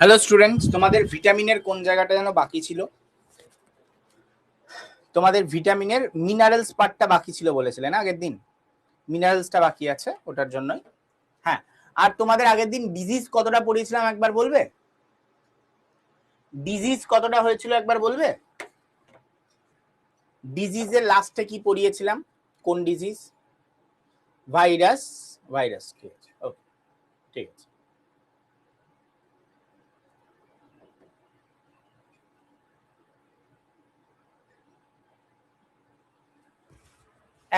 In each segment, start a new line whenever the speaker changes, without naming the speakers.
Hello students, তোমাদের ভিটামিনের কোন জায়গাটা যেন বাকি ছিল? তোমাদের ভিটামিনের মিনারেলস পার্টটা বাকি ছিল বলেছিলে না আগের দিন? মিনারেলসটা বাকি আছে, ওটার জন্যই। হ্যাঁ, আর তোমাদের আগের দিন ডিজিজ কতটা পড়িয়েছিলাম একবার বলবে? ডিজিজ কতটা হয়েছিল একবার বলবে? ডিজিজের লাস্টে কি পড়িয়েছিলাম? কোন ডিজিজ? ভাইরাস। ভাইরাস, ঠিক আছে, ওকে, ঠিক আছে।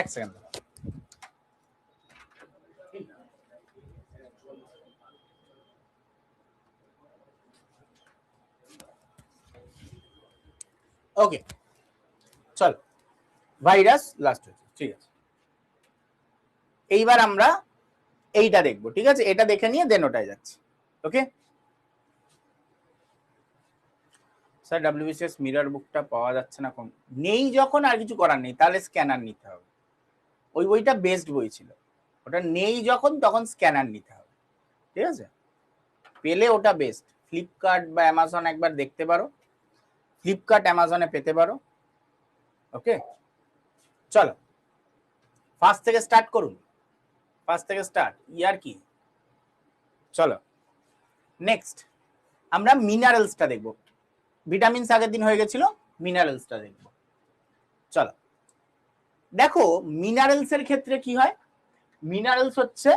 এক সেকেন্ড। ওকে, চল, ভাইরাস লাস্ট হয়েছে, ঠিক আছে। এইবার আমরা এইটা দেখবো, ঠিক আছে? এটা দেখে নিয়ে দেন ওটাই যাচ্ছে। ওকে স্যার, ডব্লিউবিসিএস মিরর বুকটা পাওয়া যাচ্ছে না, কোন নেই যখন আর কিছু করার নেই, তাহলে স্ক্যানার নিতে হবে। ওই বইটা বেস্ট বই ছিল, ওটা নেই যখন তখন স্ক্যানার নিতে হবে, ঠিক আছে? পেলে ওটা বেস্ট। ফ্লিপকার্ট বা অ্যামাজন একবার দেখতে পারো, ফ্লিপকার্ট অ্যামাজনে পেতে পারো। ওকে, চলো ফার্স্ট থেকে স্টার্ট করুন। ফার্স্ট থেকে স্টার্ট, ইয়ার কি? চলো নেক্সট আমরা মিনারেলসটা দেখবো। ভিটামিনস আগের দিন হয়ে গেছিল, মিনারেলসটা দেখবো। চলো দেখো, মিনারেলস এর ক্ষেত্রে কি হয়? মিনারেলস হচ্ছে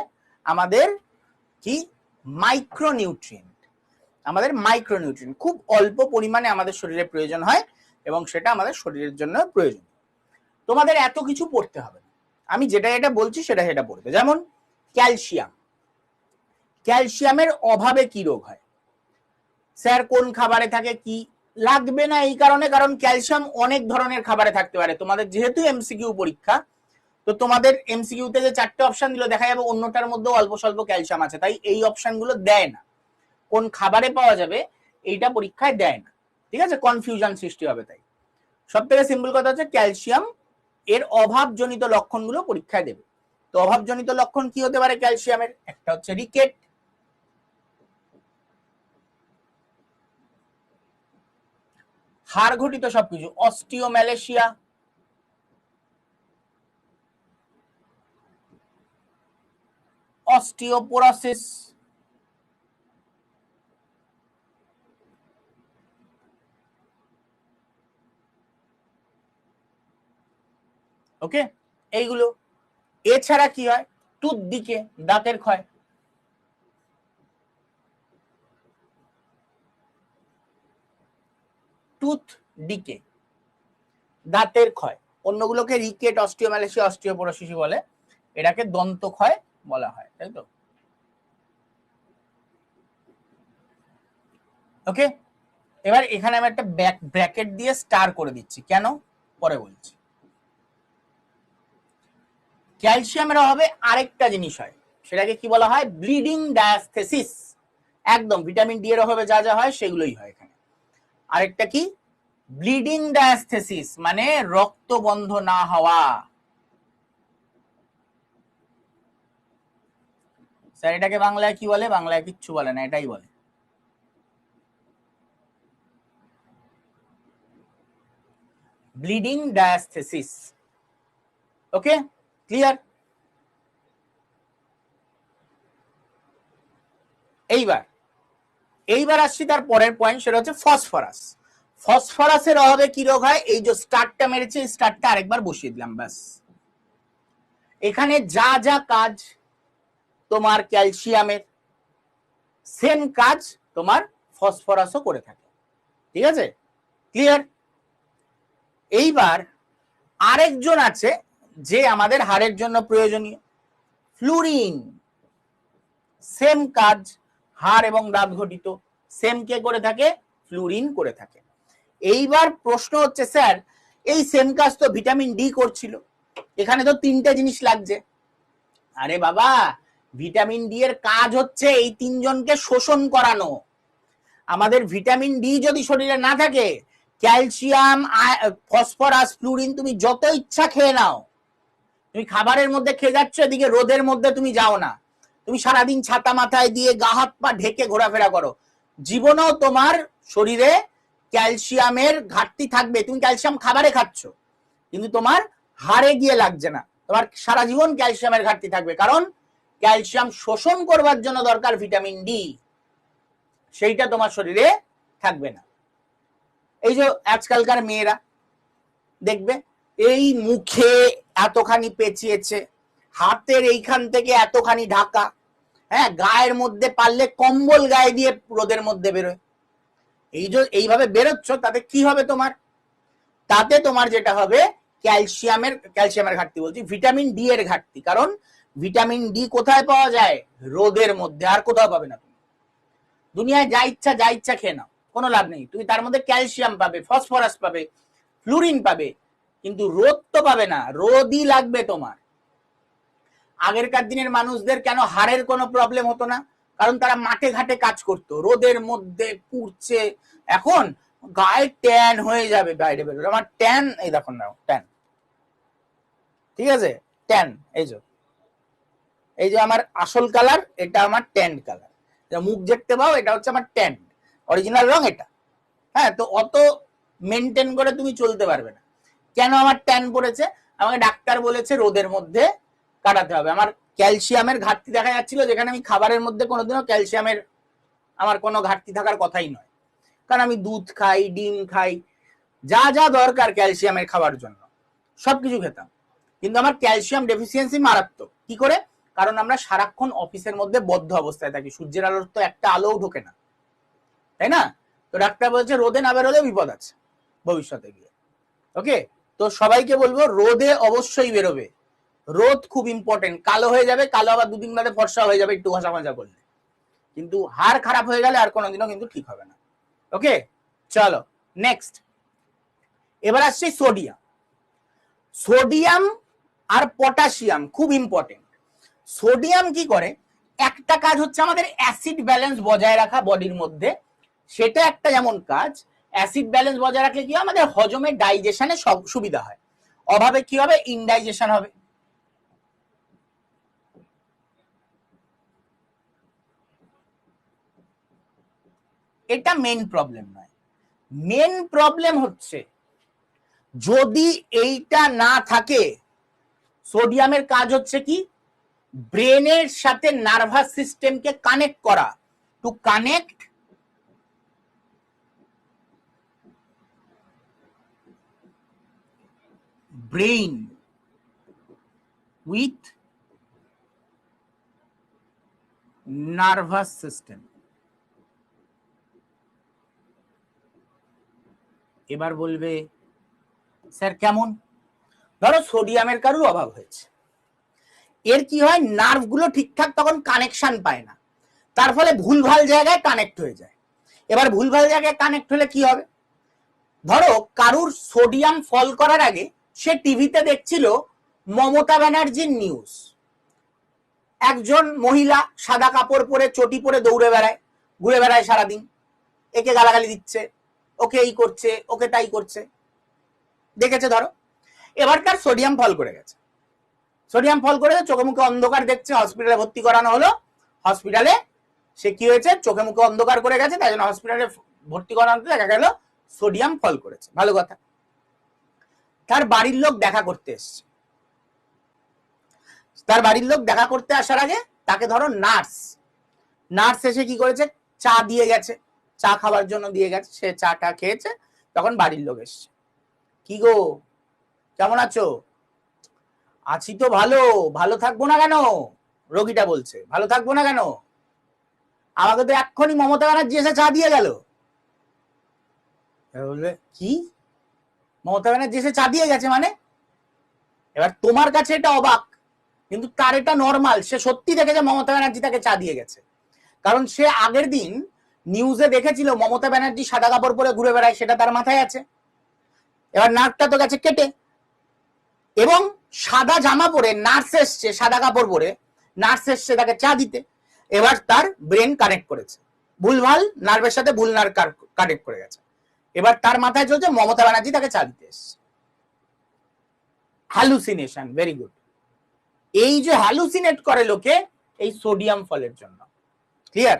আমাদের কি? মাইক্রোনিউট্রিয়েন্ট। আমাদের মাইক্রোনিউট্রিয়েন্ট খুব অল্প পরিমাণে আমাদের শরীরে প্রয়োজন হয়, এবং সেটা আমাদের শরীরের জন্য প্রয়োজন। তোমাদের এত কিছু পড়তে হবে না, আমি যেটা এটা বলছি সেটা সেটা পড়বে। যেমন ক্যালসিয়াম। ক্যালসিয়ামের অভাবে কি রোগ হয়? স্যার কোন খাবারে থাকে? কি লাগবে না এই কারণে, কারণ ক্যালসিয়াম অনেক ধরনের খাবারে থাকতে পারে। তোমাদের যেহেতু এমসিকিউ পরীক্ষা, তো তোমাদের এমসিকিউতে যে 4টে অপশন দিল, দেখা যাবে অন্যটার মধ্যে অল্প স্বল্প ক্যালসিয়াম আছে, তাই এই অপশনগুলো দেয় না। কোন খাবারে পাওয়া যাবে এইটা পরীক্ষায় দেয় না, ঠিক আছে? কনফিউশন সৃষ্টি হবে। তাই সব থেকে সিম্পল কথা হচ্ছে ক্যালসিয়াম এর অভাবজনিত লক্ষণগুলো পরীক্ষায় দেবে। তো অভাবজনিত লক্ষণ কি হতে পারে ক্যালসিয়ামের? একটা হচ্ছে রিকেট, হাড় ঘটিত সবকিছু, অস্টিওম্যালেশিয়া, অস্টিওপোরোসিস, ওকে, এইগুলো। এছাড়া কি হয়? টুথ দিকে, দাঁতের ক্ষয়, টুথ ডিকে, দাঁতের ক্ষয়। অন্যগুলোকে রিকেট, অস্টিওম্যালেশিয়া, অস্টিওপোরোসিস বলে, এটাকে দন্ত ক্ষয় বলা হয়, তাই তো? ওকে, এবার এখানে আমি একটা ব্র্যাকেট দিয়ে স্টার করে দিচ্ছি, কেন পরে বলছি। ক্যালসিয়ামের অভাবে আরেকটা জিনিস হয়, সেটাকে কি বলা হয়? ব্লিডিং ডায়াস্থেসিস। একদম ভিটামিন ডি এর অভাবে যা যা হয় সেগুলোই হয় এখানে। আরেকটা কি? ব্লিডিং ডায়াস্থেসিস, মানে রক্ত বন্ধ না হওয়া। স্যার এটাকে বাংলায় কি বলে? বাংলায় কিচ্ছু বলে না, এটাই বলে ব্লিডিং ডায়াস্থেসিস। ওকে, ক্লিয়ার? এইবার এইবার আসছি তার পরের পয়েন্ট, সেটা হচ্ছে ফসফরাস। ফসফরাসের অভাবে কি রোগ হয়? এই যে স্টারটা মেরেছে, স্টারটা আরেকবার বসিয়ে দিলাম, ব্যাস। এখানে যা যা কাজ তোমার ক্যালসিয়ামের, সেম কাজ তোমার ফসফরাসও করে থাকে, ঠিক আছে? ক্লিয়ার? এইবার আরেকজন আছে যে আমাদের হাড়ের জন্য প্রয়োজনীয়, ফ্লুরিন। সেম কাজ, হাড় এবং দাঁত ঘটিত, সেম কে করে থাকে? ফ্লুরিন করে থাকে। এইবার প্রশ্ন হচ্ছে, স্যার এই সেম কাজ তো ভিটামিন ডি করছিল, এখানে তো 3টে জিনিস লাগছে। আরে বাবা, ভিটামিন ডি এর কাজ হচ্ছে এই 3জনকে শোষণ করানো। আমাদের ভিটামিন ডি যদি শরীরে না থাকে, ক্যালসিয়াম, ফসফরাস, ফ্লুরিন তুমি যত ইচ্ছা খেয়ে নাও, তুমি খাবারের মধ্যে খেয়ে যাচ্ছ, এদিকে রোদের মধ্যে তুমি যাও না, তুমি সারাদিন ছাতা মাথায় দিয়ে গা হাত পা ঢেকে ঘোরাফেরা করো, জীবনেও তোমার শরীরে ক্যালসিয়ামের ঘাটতি থাকবে। তুমি ক্যালসিয়াম খাবারে খাচ্ছ, কিন্তু তোমার হাড়ে গিয়ে লাগছে না, তোমার সারা জীবন ক্যালসিয়ামের ঘাটতি থাকবে, কারণ ক্যালসিয়াম শোষণ করবার জন্য দরকার ভিটামিন ডি, সেইটা তোমার শরীরে থাকবে না। এই যে আজকালকার মেয়েরা দেখবে এই মুখে এতখানি পেঁচিয়েছে, হাতের এইখান থেকে এতখানি ঢাকা, হ্যাঁ, গায়ের মধ্যে পারলে কম্বল গায়ে দিয়ে রোদের মধ্যে বেরোয়। এই যে এইভাবে বেরোচ্ছ, তাতে কি হবে তোমার? তাতে তোমার যেটা হবে ক্যালসিয়ামের ঘাটতি বলছি, ভিটামিন ডি এর ঘাটতি। কারণ ভিটামিন ডি কোথায় পাওয়া যায়? রোদের মধ্যে, আর কোথাও পাবে না। তুমি দুনিয়ায় যা ইচ্ছা খেয়ে নাও, কোনো লাভ নেই। তুমি তার মধ্যে ক্যালসিয়াম পাবে, ফসফরাস পাবে, ফ্লুরিন পাবে, কিন্তু রোদ তো পাবে না। রোদই লাগবে তোমার। আগেরকার দিনের মানুষদের কেন হাড়ের কোনো প্রবলেম হতো না? কারণ তারা মাঠে ঘাটে কাজ করতো, রোদের মধ্যে পুড়ছে। এখন গায়ে ট্যান হয়ে যাবে বাইরে বেরোলে। আমার ট্যান, এই দেখুন না ট্যান, ঠিক আছে, ট্যান। এই যে আমার আসল কালার, এটা আমার ট্যান কালার। মুখ দেখতে পাও, এটা হচ্ছে আমার ট্যান, অরিজিনাল রং এটা। হ্যাঁ, তো অত মেনটেন করে তুমি চলতে পারবে না। কেন আমার ট্যান পড়েছে? আমাকে ডাক্তার বলেছে রোদের মধ্যে কাটাতে হবে। আমার ক্যালসিয়ামের ঘাটতি দেখা যাচ্ছিল, যেখানে আমি খাবারের মধ্যে কোনোদিনও ক্যালসিয়ামের আমার কোনো ঘাটতি থাকার কথাই নয়, কারণ আমি দুধ খাই, ডিম খাই, যা যা দরকার ক্যালসিয়ামের খাবার জন্য সবকিছু খেতাম, কিন্তু আমার ক্যালসিয়াম ডেফিসিয়েন্সি মারাত্মক। কি করে? কারণ আমরা সারাক্ষণ অফিসের মধ্যে বদ্ধ অবস্থায় থাকি, সূর্যের আলোর তো একটা আলোও ঢোকে না, তাই না? তো ডাক্তার বলছে রোদে না বেরোলে বিপদ আছে ভবিষ্যতে গিয়ে। ওকে, তো সবাইকে বলবো রোদে অবশ্যই বেরোবে। রোদ খুব ইম্পর্টেন্ট। কালো হয়ে যাবে, কালো আবার দুদিন বাদে ফর্সা হয়ে যাবে একটু ঘষা মাজা করলে, কিন্তু হাড় খারাপ হয়ে গেলে আর কোনোদিনও কিন্তু ঠিক হবে না। ওকে, চলো নেক্সট। এবার আসছে সোডিয়াম। সোডিয়াম আর পটাশিয়াম খুব ইম্পর্টেন্ট। সোডিয়াম কি করে? একটা কাজ হচ্ছে আমাদের অ্যাসিড ব্যালেন্স বজায় রাখা বডির মধ্যে, সেটা একটা যেমন কাজ। অ্যাসিড ব্যালেন্স বজায় রাখলে কি আমাদের হজমে, ডাইজেশনে সব সুবিধা হয়। অভাবে কি হবে? ইনডাইজেশন হবে। এটা মেন প্রবলেম নয়। মেন প্রবলেম হচ্ছে যদি এইটা না থাকে, সোডিয়ামের কাজ হচ্ছে কি? ব্রেনের সাথে নার্ভাস সিস্টেমকে কানেক্ট করা, to connect brain with nervous system. এবার বলবে স্যার কেমন? ধরো সোডিয়ামের কারোর অভাব হয়েছে, এর কি হয়? নার্ভগুলো ঠিকঠাক তখন কানেকশন পায় না, তার ফলে ভুলভাল জায়গায় কানেক্ট হয়ে যায়। এবার ভুলভাল জায়গায় কানেক্ট হলে কি হবে? ধরো কারুর সোডিয়াম ফল করার আগে সে টিভিতে দেখছিল মমতা ব্যানার্জির নিউজ। একজন মহিলা সাদা কাপড় পরে, চটি পরে দৌড়ে বেড়ায়, ঘুরে বেড়ায় সারাদিন, একে গালাগালি দিচ্ছে, ওকে এই করছে, ওকে তাই করছে, দেখেছে ধরো। এবার তার সোডিয়াম ফল করে গেছে, সোডিয়াম ফল করে চোখে মুখে অন্ধকার দেখছে, হসপিটালে ভর্তি করানো হলো। হসপিটালে সে কি হয়েছে? চোখে মুখে অন্ধকার করে গেছে, তাই জন্য হসপিটালে ভর্তি করানোতে দেখা গেল সোডিয়াম ফল করেছে। ভালো কথা। তার বাড়ির লোক দেখা করতে এসছে, তার বাড়ির লোক দেখা করতে আসার আগে তাকে ধরো নার্স এসে কি করেছে? চা দিয়ে গেছে, চা খাবার জন্য দিয়ে গেছে, সে চাটা খেয়েছে। তখন বাড়ির লোক এসছে, কি গো কেমন আছো? আছি তো ভালো। ভালো থাকবো না কেন? রোগীটা বলছে, ভালো থাকবো না কেন? আমাকে তো এক্ষুনি মমতা ব্যানার্জি এসে চা দিয়ে গেল। বলবে কি? মমতা ব্যানার্জি এসে চা দিয়ে গেছে মানে? এবার তোমার কাছে এটা অবাক, কিন্তু তার এটা নর্মাল। সে সত্যি দেখেছে মমতা ব্যানার্জি তাকে চা দিয়ে গেছে, কারণ সে আগের দিন নিউজে দেখেছিল মমতা ব্যানার্জি সাদা কাপড় পরে ঘুরে বেড়ায়, সেটা তার মাথায় আছে। এবার নাকটা তো গেছে কেটে, এবং সাদা জামা পরে নার্স এসছে, সাদা কাপড় পরে নার্স এসছে তাকে চা দিতে। এবার তার ব্রেন কানেক্ট করেছে, ভুলভাল নার্ভের সাথে ভুল নার্ভ কানেক্ট করে গেছে। এবার তার মাথায় চলছে মমতা ব্যানার্জি তাকে চা দিতে এসছে। Hallucination, very good. এই যে হ্যালুসিনেট করে লোকে, এই সোডিয়াম ফলের জন্য। ক্লিয়ার?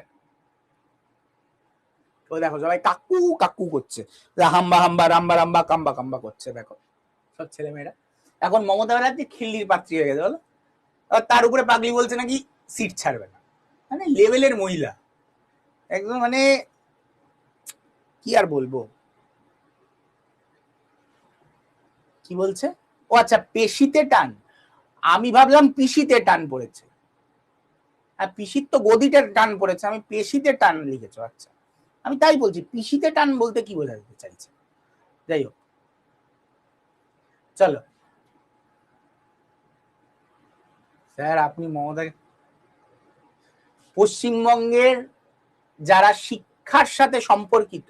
ও দেখো সবাই কাকু কাকু করছে, হাম্বা হাম্বা রাম্বা রাম্বা কাম্বা কাম্বা করছে, দেখো সব ছেলেমেয়েরা। এখন মমতা ব্যানার্জি খিল্লির পাত্রী হয়ে গেছে বলো, তার উপরে পাগলি বলছে নাকি সিট ছাড়বে না, মানে লেভেলের মহিলা একদম, মানে কি আর বলবো। কি বলছে? ও আচ্ছা, পেশিতে টান, আমি ভাবলাম পিসিতে টান পড়েছে, আর পিসির তো গদিতে টান পড়েছে, আমি পেশিতে টান লিখেছো, আচ্ছা আমি তাই বলছি পিসিতে টান বলতে কি বোঝাতে চাইছে। যাই হোক, চলো স্যার আপনি মমতা, পশ্চিমবঙ্গের যারা শিক্ষার সাথে সম্পর্কিত,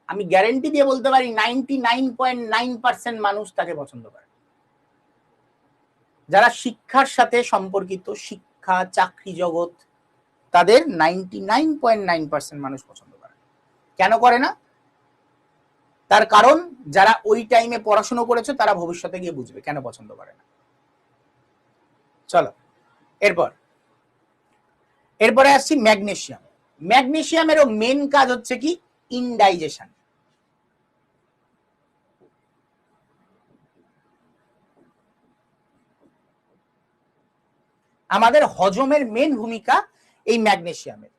আমি গ্যারেন্টি দিয়ে বলতে পারি 99.9% মানুষ তাকে পছন্দ করে। যারা শিক্ষার সাথে সম্পর্কিত, শিক্ষা চাকরি জগৎ, তাদের 99.9% মানুষ পছন্দ করে। কেন করে না? তার কারণ যারা ওই টাইমে পড়াশোনা করেছে তারা ভবিষ্যতে গিয়ে বুঝবে কেন পছন্দ করে না। চলো এরপরে আসছি ম্যাগনেসিয়াম। ম্যাগনেসিয়ামেরও মেন কাজ হচ্ছে কি, ইনডাইজেশন। আমাদের হজমের মেন ভূমিকা এই ম্যাগনেসিয়ামের।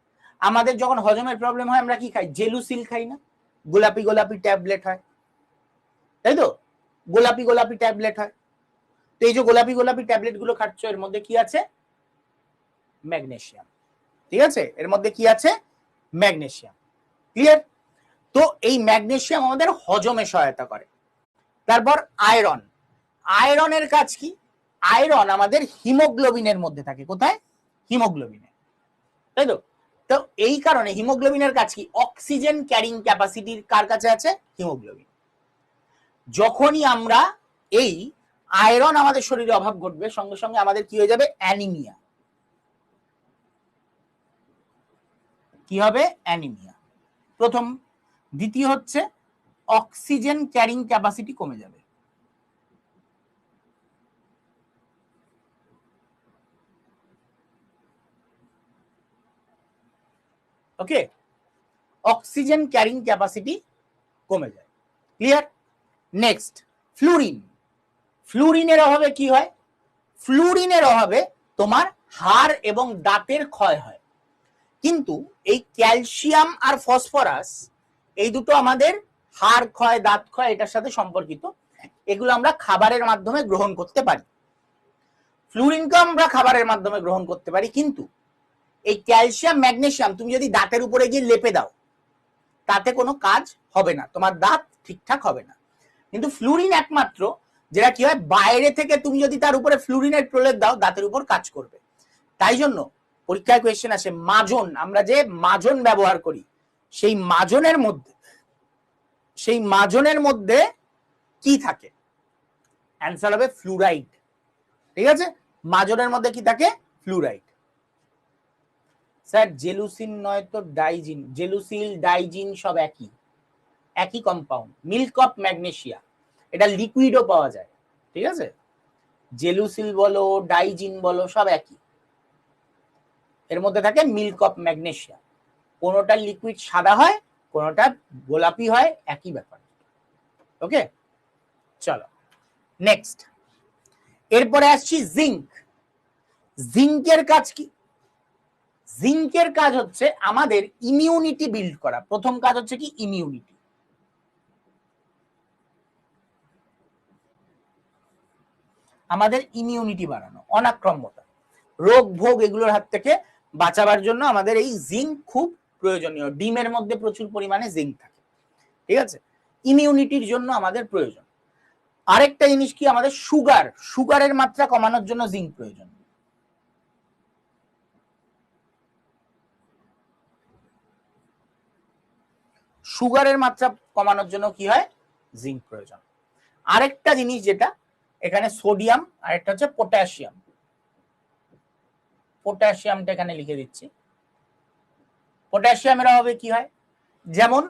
আমাদের যখন হজমের প্রবলেম হয় আমরা কি খাই? জেলুসিল খাই না? গোলাপি গোলাপি ট্যাবলেট হয়, তাই তো? গোলাপি গোলাপি ট্যাবলেট হয়। তো এই যে গোলাপি গোলাপি ট্যাবলেট গুলো খাচ্ছ, এর মধ্যে কি আছে? ম্যাগনেসিয়াম। ঠিক আছে, এর মধ্যে কি আছে? ম্যাগনেসিয়াম। ক্লিয়ার? তো এই ম্যাগনেসিয়াম আমাদের হজমে সহায়তা করে। তারপর আয়রন। আয়রনের কাজ কি? আয়রন আমাদের হিমোগ্লোবিনের মধ্যে থাকে। কোথায়? হিমোগ্লোবিনে, তাই তো? তো এই কারণে হিমোগ্লোবিনের কাজ কি? অক্সিজেন ক্যারিং ক্যাপাসিটির কার কাছে আছে? হিমোগ্লোবিন। যখনই আমরা এই আয়রন আমাদের শরীরে অভাব ঘটবে, সঙ্গে সঙ্গে আমাদের কি হয়ে যাবে? অ্যানিমিয়া। কি হবে? অ্যানিমিয়া, প্রথম। দ্বিতীয় হচ্ছে অক্সিজেন ক্যারিং ক্যাপাসিটি কমে যাবে। ওকে, অক্সিজেন ক্যারিং ক্যাপাসিটি কমে যায়। ক্লিয়ার? Next, fluorine. ফ্লুরিনের অভাবে কি হয়? ফ্লুরিনের অভাবে তোমার হাড় এবং দাঁতের ক্ষয় হয়। কিন্তু এই ক্যালসিয়াম আর ফসফরাস, এই দুটো আমাদের হাড় ক্ষয় দাঁত ক্ষয় এটার সাথে সম্পর্কিত, এগুলো আমরা খাবারের মাধ্যমে গ্রহণ করতে পারি। ফ্লুরিনকে আমরা খাবারের মাধ্যমে গ্রহণ করতে পারি, কিন্তু এই ক্যালসিয়াম ম্যাগনেসিয়াম তুমি যদি দাঁতের উপরে গিয়ে লেপে দাও তাতে কোনো কাজ হবে না, তোমার দাঁত ঠিকঠাক হবে না। কিন্তু ফ্লুরিন একমাত্র যেটা কি হয়, বাইরে থেকে তুমি যদি তার উপরে ফ্লুরিনের প্রলেপ দাও দাঁতের উপর কাজ করবে। তাই জন্য পরীক্ষায় কোয়েশ্চেন আসে, মাজন, আমরা যে মাজন ব্যবহার করি সেই মাজনের মধ্যে কি থাকে? অ্যান্সার হবে ফ্লুরাইড। ঠিক আছে, মাজনের মধ্যে কি থাকে? ফ্লুরাইড। স্যার জেলুসিন নয় তো ডাইজিন, জেলুসিল ডাইজিন সব একই, একই কম্পাউন্ড, মিল্ক অফ ম্যাগনেসিয়া। এটা লিকুইডও পাওয়া যায়। ঠিক আছে, জেলুসিল বলো ডাইজিন বলো সব একই, এর মধ্যে থাকে মিল্ক অফ ম্যাগনেসিয়া। কোনোটা লিকুইড সাদা হয়, কোনোটা গোলাপি হয়, একই ব্যাপার। ওকে, চলো নেক্সট। এরপরে আসছি জিঙ্ক। জিঙ্কের কাজ কি? জিঙ্কের কাজ হচ্ছে আমাদের ইমিউনিটি বিল্ড করা। প্রথম কাজ হচ্ছে কি? ইমিউনিটি। আমাদের ইমিউনিটি বাড়ানো, অনাক্রম্যতা, রোগ ভোগ এগুলোর হাত থেকে বাঁচাবার জন্য আমাদের এই জিঙ্ক খুব প্রয়োজনীয়। ডিমের মধ্যে প্রচুর পরিমাণে জিঙ্ক থাকে। ঠিক আছে, ইমিউনিটির জন্য আমাদের প্রয়োজন। আরেকটা জিনিস কি? আমাদের সুগার, সুগারের মাত্রা কমানোর জন্য জিঙ্ক প্রয়োজন। সুগারের মাত্রা কমানোর জন্য কি হয়? জিঙ্ক প্রয়োজন। আরেকটা জিনিস যেটা এখানে সোডিয়াম, আরেকটা হচ্ছে পটাশিয়াম। পটাশিয়ামটা এখানে লিখে দিচ্ছি। পটাশিয়ামের অভাবে কি হয়? যেমন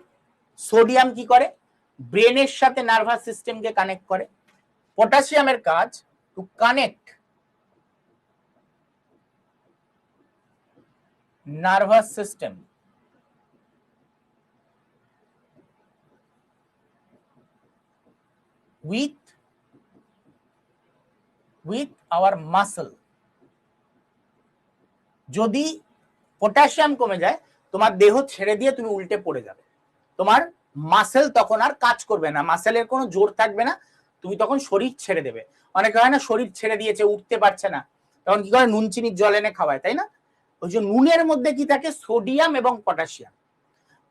সোডিয়াম কি করে? ব্রেনের সাথে নার্ভাস সিস্টেমকে কানেক্ট করে। পটাশিয়ামের কাজ to connect nervous system with our muscle। যদি পটাশিয়াম কমে যায় তোমার দেহ ছেড়ে দিয়ে তুমি উল্টে পড়ে যাবে, তোমার মাসেল তখন আর কাজ করবে না, মাসেলের কোনো জোর থাকবে না, তুমি তখন শরীর ছেড়ে দেবে। অনেকে হয় না শরীর ছেড়ে দিয়েছে উঠতে পারছে না, তখন কি করে নুন চিনির জল এনে খাওয়ায়, তাই না? ওই যে নুনের মধ্যে কি থাকে, সোডিয়াম এবং পটাশিয়াম।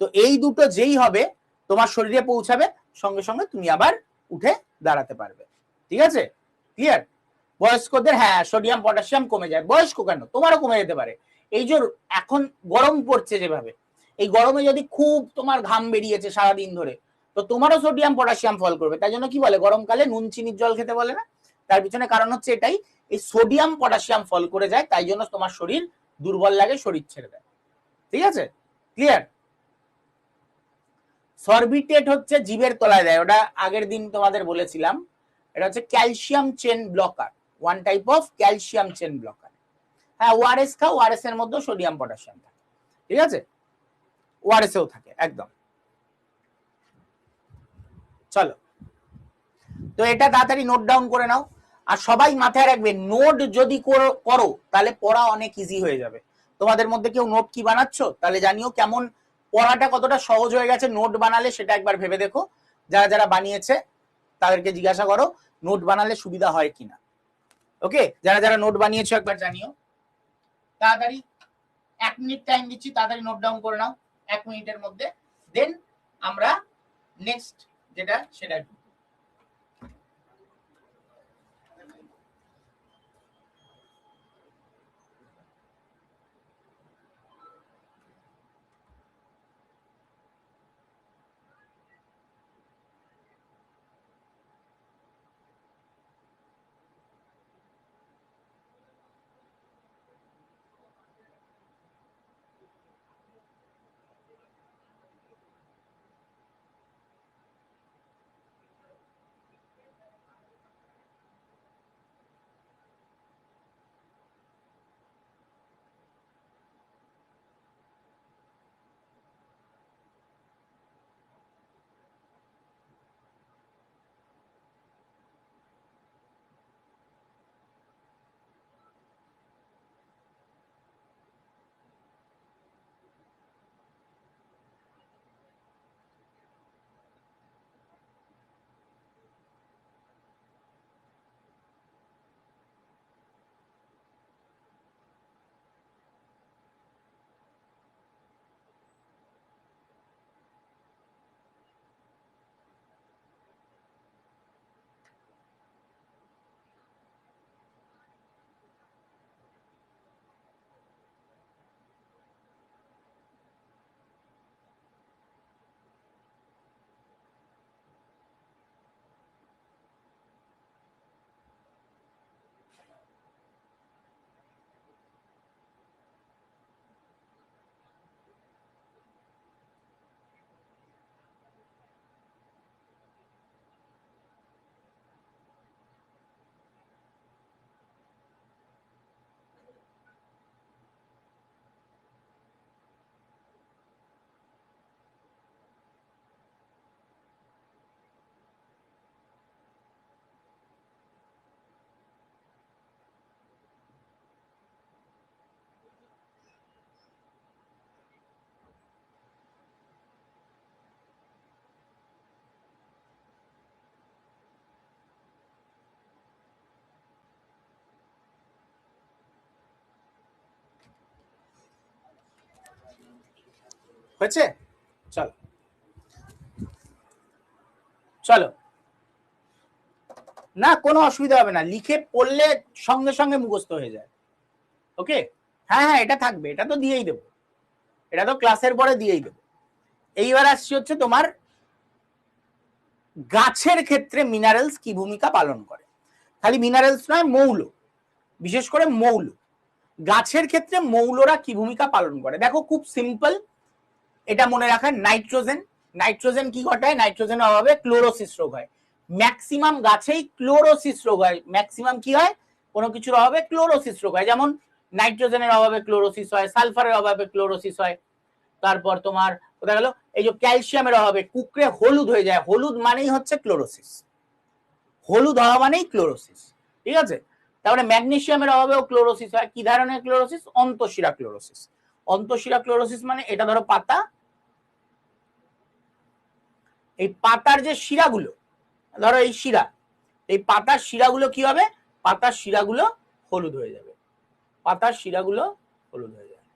তো এই দুটো যেই হবে তোমার শরীরে পৌঁছাবে, সঙ্গে সঙ্গে তুমি আবার উঠে দাঁড়াতে পারবে। ঠিক আছে, ক্লিয়ার? বয়স্কদের হ্যাঁ সোডিয়াম পটাশিয়াম কমে যায়, বয়স্ক কেন, তোমারও কমে যেতে পারে। এই যে এখন গরম পড়ছে যেভাবে, এই গরমে যদি খুব তোমার ঘাম বেরিয়েছে সারাদিন ধরে, তো তোমারও সোডিয়াম পটাশিয়াম ফল করবে। তাই জন্য কি বলে গরমকালে নুন চিনির জল খেতে বলে না? তার পিছনে কারণ হচ্ছে এটাই, এই সোডিয়াম পটাশিয়াম ফল করে যায়, তাই জন্য তোমার শরীর দুর্বল লাগে, শরীর ছেড়ে দেয়। ঠিক আছে, ক্লিয়ার? সরবিটেট হচ্ছে জিভের তলায় দেয়, ওটা আগের দিন তোমাদের বলেছিলাম। এটা হচ্ছে calcium chain blocker, one type of calcium chain blocker. হ্যাঁ ওআরএস খাও, ওআরএস এর মধ্যে সোডিয়াম পটাশিয়াম থাকে। ঠিক আছে, ওআরএস এও থাকে একদম। চলো, তো এটা তাড়াতাড়ি নোট ডাউন করে নাও। আর সবাই মাথায় রাখবে, নোট যদি করো তাহলে পড়া অনেক ইজি হয়ে যাবে। তোমাদের মধ্যে কেউ নোট কি বানাচ্ছ তাহলে জানিও কেমন পড়াটা কতটা সহজ হয়ে গেছে নোট বানালে, সেটা একবার ভেবে দেখো। যারা যারা বানিয়েছে তাদেরকে জিজ্ঞাসা করো নোট বানালে সুবিধা হয় কিনা। ওকে, যারা যারা নোট বানিয়েছো একবার জানিও। তাড়াতাড়ি 1 মিনিট টাইম দিচ্ছি, তাড়াতাড়ি নোট ডাউন করে নাও 1 মিনিটের মধ্যে, দেন আমরা নেক্সট যেটা সেটা। হয়েছে? চলো চলো, না কোনো অসুবিধা হবে না, লিখে পড়লে সঙ্গে সঙ্গে মুখস্থ হয়ে যায়। ওকে, হ্যাঁ হ্যাঁ এটা থাকবে, এটা তো দিয়েই দেবো, এটা তো ক্লাসের পরে দিয়েই দেবো। এইবার আসছি হচ্ছে তোমার গাছের ক্ষেত্রে মিনারেলস কি ভূমিকা পালন করে। খালি মিনারেলস নয়, মৌল, বিশেষ করে মৌল। গাছের ক্ষেত্রে মৌলরা কি ভূমিকা পালন করে দেখো, খুব সিম্পল, এটা মনে রাখা। নাইট্রোজেন, নাইট্রোজেন কি ঘটায়, নাইট্রোজেনের অভাবে ক্লোরোসিস রোগ হয়। ম্যাক্সিমাম গাছেই ক্লোরোসিস রোগ হয়, ম্যাক্সিমাম কি হয়, কোনো কিছুর অভাবে ক্লোরোসিস রোগ হয়। যেমন নাইট্রোজেনের অভাবে ক্লোরোসিস হয়, সালফারের অভাবে ক্লোরোসিস হয়। তারপর তোমার কোথায় গেল, এই যে ক্যালসিয়ামের অভাবে কুকড়ে হলুদ হয়ে যায়, হলুদ মানেই হচ্ছে ক্লোরোসিস। হলুদ হওয়া মানেই ক্লোরোসিস, ঠিক আছে। তারপরে ম্যাগনেসিয়ামের অভাবেও ক্লোরোসিস হয়। কি ধরনের ক্লোরোসিস? অন্তঃশিরা ক্লোরোসিস। অন্তঃশিরা ক্লোরোসিস মানে এটা ধরো পাতা, এই পাতার যে শিরাগুলো, ধরো এই শিরা, এই পাতার শিরাগুলো কি হবে? পাতার শিরাগুলো হলুদ হয়ে যাবে, পাতার শিরাগুলো হলুদ হয়ে যাবে।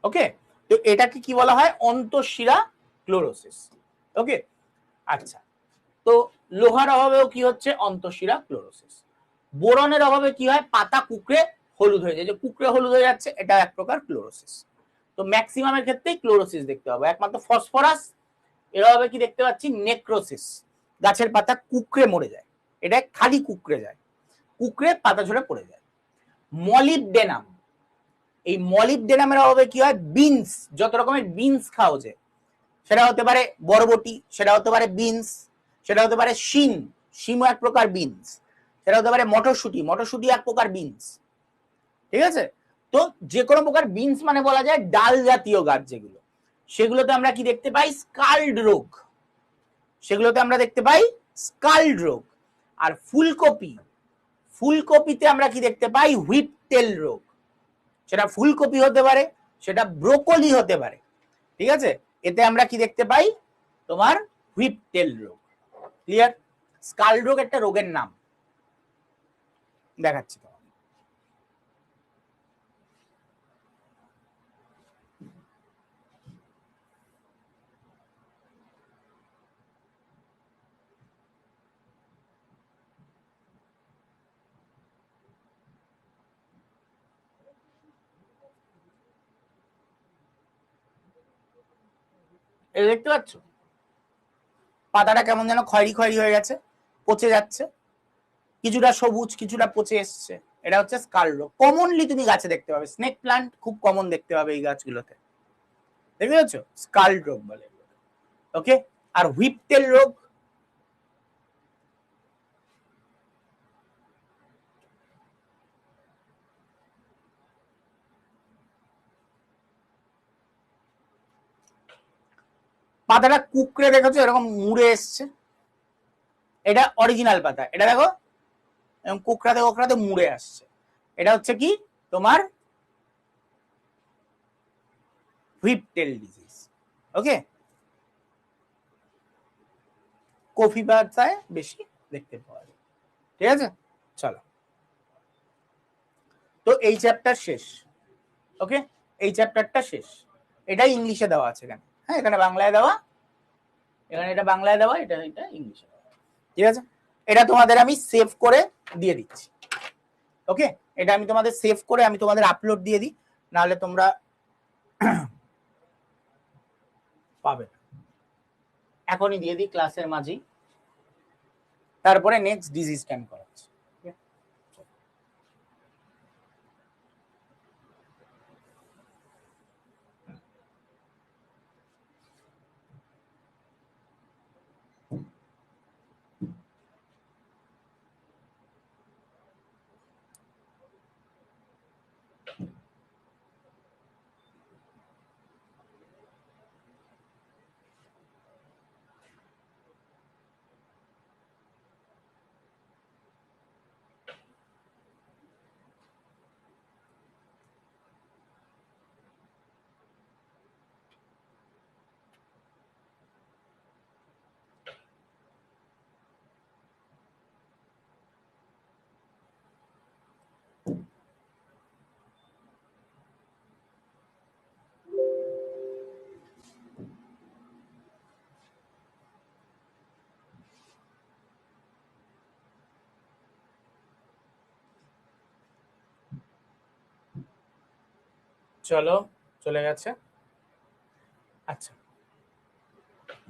ওকে, তো এটাকে কি বলা হয়? অন্তঃশিরা ক্লোরোসিস। ওকে, আচ্ছা। তো লোহার অভাবেও কি হচ্ছে? অন্তঃশিরা ক্লোরোসিস। বোরনের অভাবে কি হয়? পাতা কুকড়ে হলুদ হয়ে যায়, যে কুকড়ে হলুদ হয়ে যাচ্ছে, এটা এক প্রকার ক্লোরোসিস। তো ম্যাক্সিমামের ক্ষেত্রেই ক্লোরোসিস দেখতে পাবো। একমাত্র ফসফরাস এর অভাবে কি দেখতে পাচ্ছি? নেক্রোসিস, গাছের পাতা কুকড়ে মরে যায়, এটা খালি কুকড়ে যায়, কুকড়ে পাতা ঝরে পড়ে যায়। মলিবডেনাম, এই মলিবডেনামের অভাবে কি হয়? বিনস, যত রকমের বিনস খাওয়া যায়, সেটা হতে পারে বরবটি, সেটা হতে পারে বিনস, সেটা হতে পারে শিম, শিমও এক প্রকার বিনস, সেটা হতে পারে মটরশুঁটি, মটরশুঁটি এক প্রকার বিনস, ঠিক আছে। তো যে কোনো প্রকার বিনস মানে বলা যায় ডাল জাতীয় গাছ যেগুলো, সেগুলোতে আমরা কি দেখতে পাই? স্কাল্ড রোগ, সেগুলোতে আমরা দেখতে পাই স্কাল্ড রোগ। আর ফুলকপি, ফুলকপিতে আমরা কি দেখতে পাই? হুইপ টেল রোগ। সেটা ফুলকপি হতে পারে, সেটা ব্রোকলি হতে পারে, ঠিক আছে। এতে আমরা কি দেখতে পাই? তোমার হুইপ টেল রোগ। ক্লিয়ার? স্কাল্ড রোগ একটা রোগের নাম, দেখাচ্ছি তোমার। এটা দেখতে পাচ্ছ? পাতাটা কেমন যেন খয়েরি খয়েরি হয়ে গেছে, পচে যাচ্ছে, কিছুটা সবুজ কিছুটা পচে এসছে, এটা হচ্ছে স্কাল রোগ। কমনলি তুমি গাছে দেখতে পাবে, স্নেক প্লান্ট খুব কমন দেখতে পাবে এই গাছগুলোতে, দেখতে পাচ্ছ? স্কাল রোগ বলে। ওকে, আর হুইপটেল রোগ, পাতাটা কুকড়ে দেখেছো এরকম মুড়ে এসছে, এটা অরিজিনাল পাতা, এটা দেখো এরকম কুকড়াতে কুকড়াতে মুড়ে আসছে, এটা হচ্ছে কি? তোমার হুইপটেল ডিজিজ। ওকে, কফি পাতায় বেশি দেখতে পাওয়া যায়, ঠিক আছে। চলো, তো এই চ্যাপ্টার শেষ। ওকে, এই চ্যাপ্টারটা শেষ। এটাই ইংলিশে দেওয়া আছে এখানে, হ্যাঁ এখানে বাংলায় দেওয়া, এখানে এটা বাংলায় দেওয়া, এটা এটা ইংলিশে দেওয়া, ঠিক আছে। এটা তোমাদের আমি সেভ করে দিয়ে দিচ্ছি। ওকে, এটা আমি তোমাদের সেভ করে আমি তোমাদের আপলোড দিয়ে দিই, নাহলে তোমরা পাবে না। এখনই দিয়ে দিই ক্লাসের মাঝেই, তারপরে নেক্সট ডিজিজ স্ক্যান করাচ্ছি। চলো, চলে গেছে। আচ্ছা,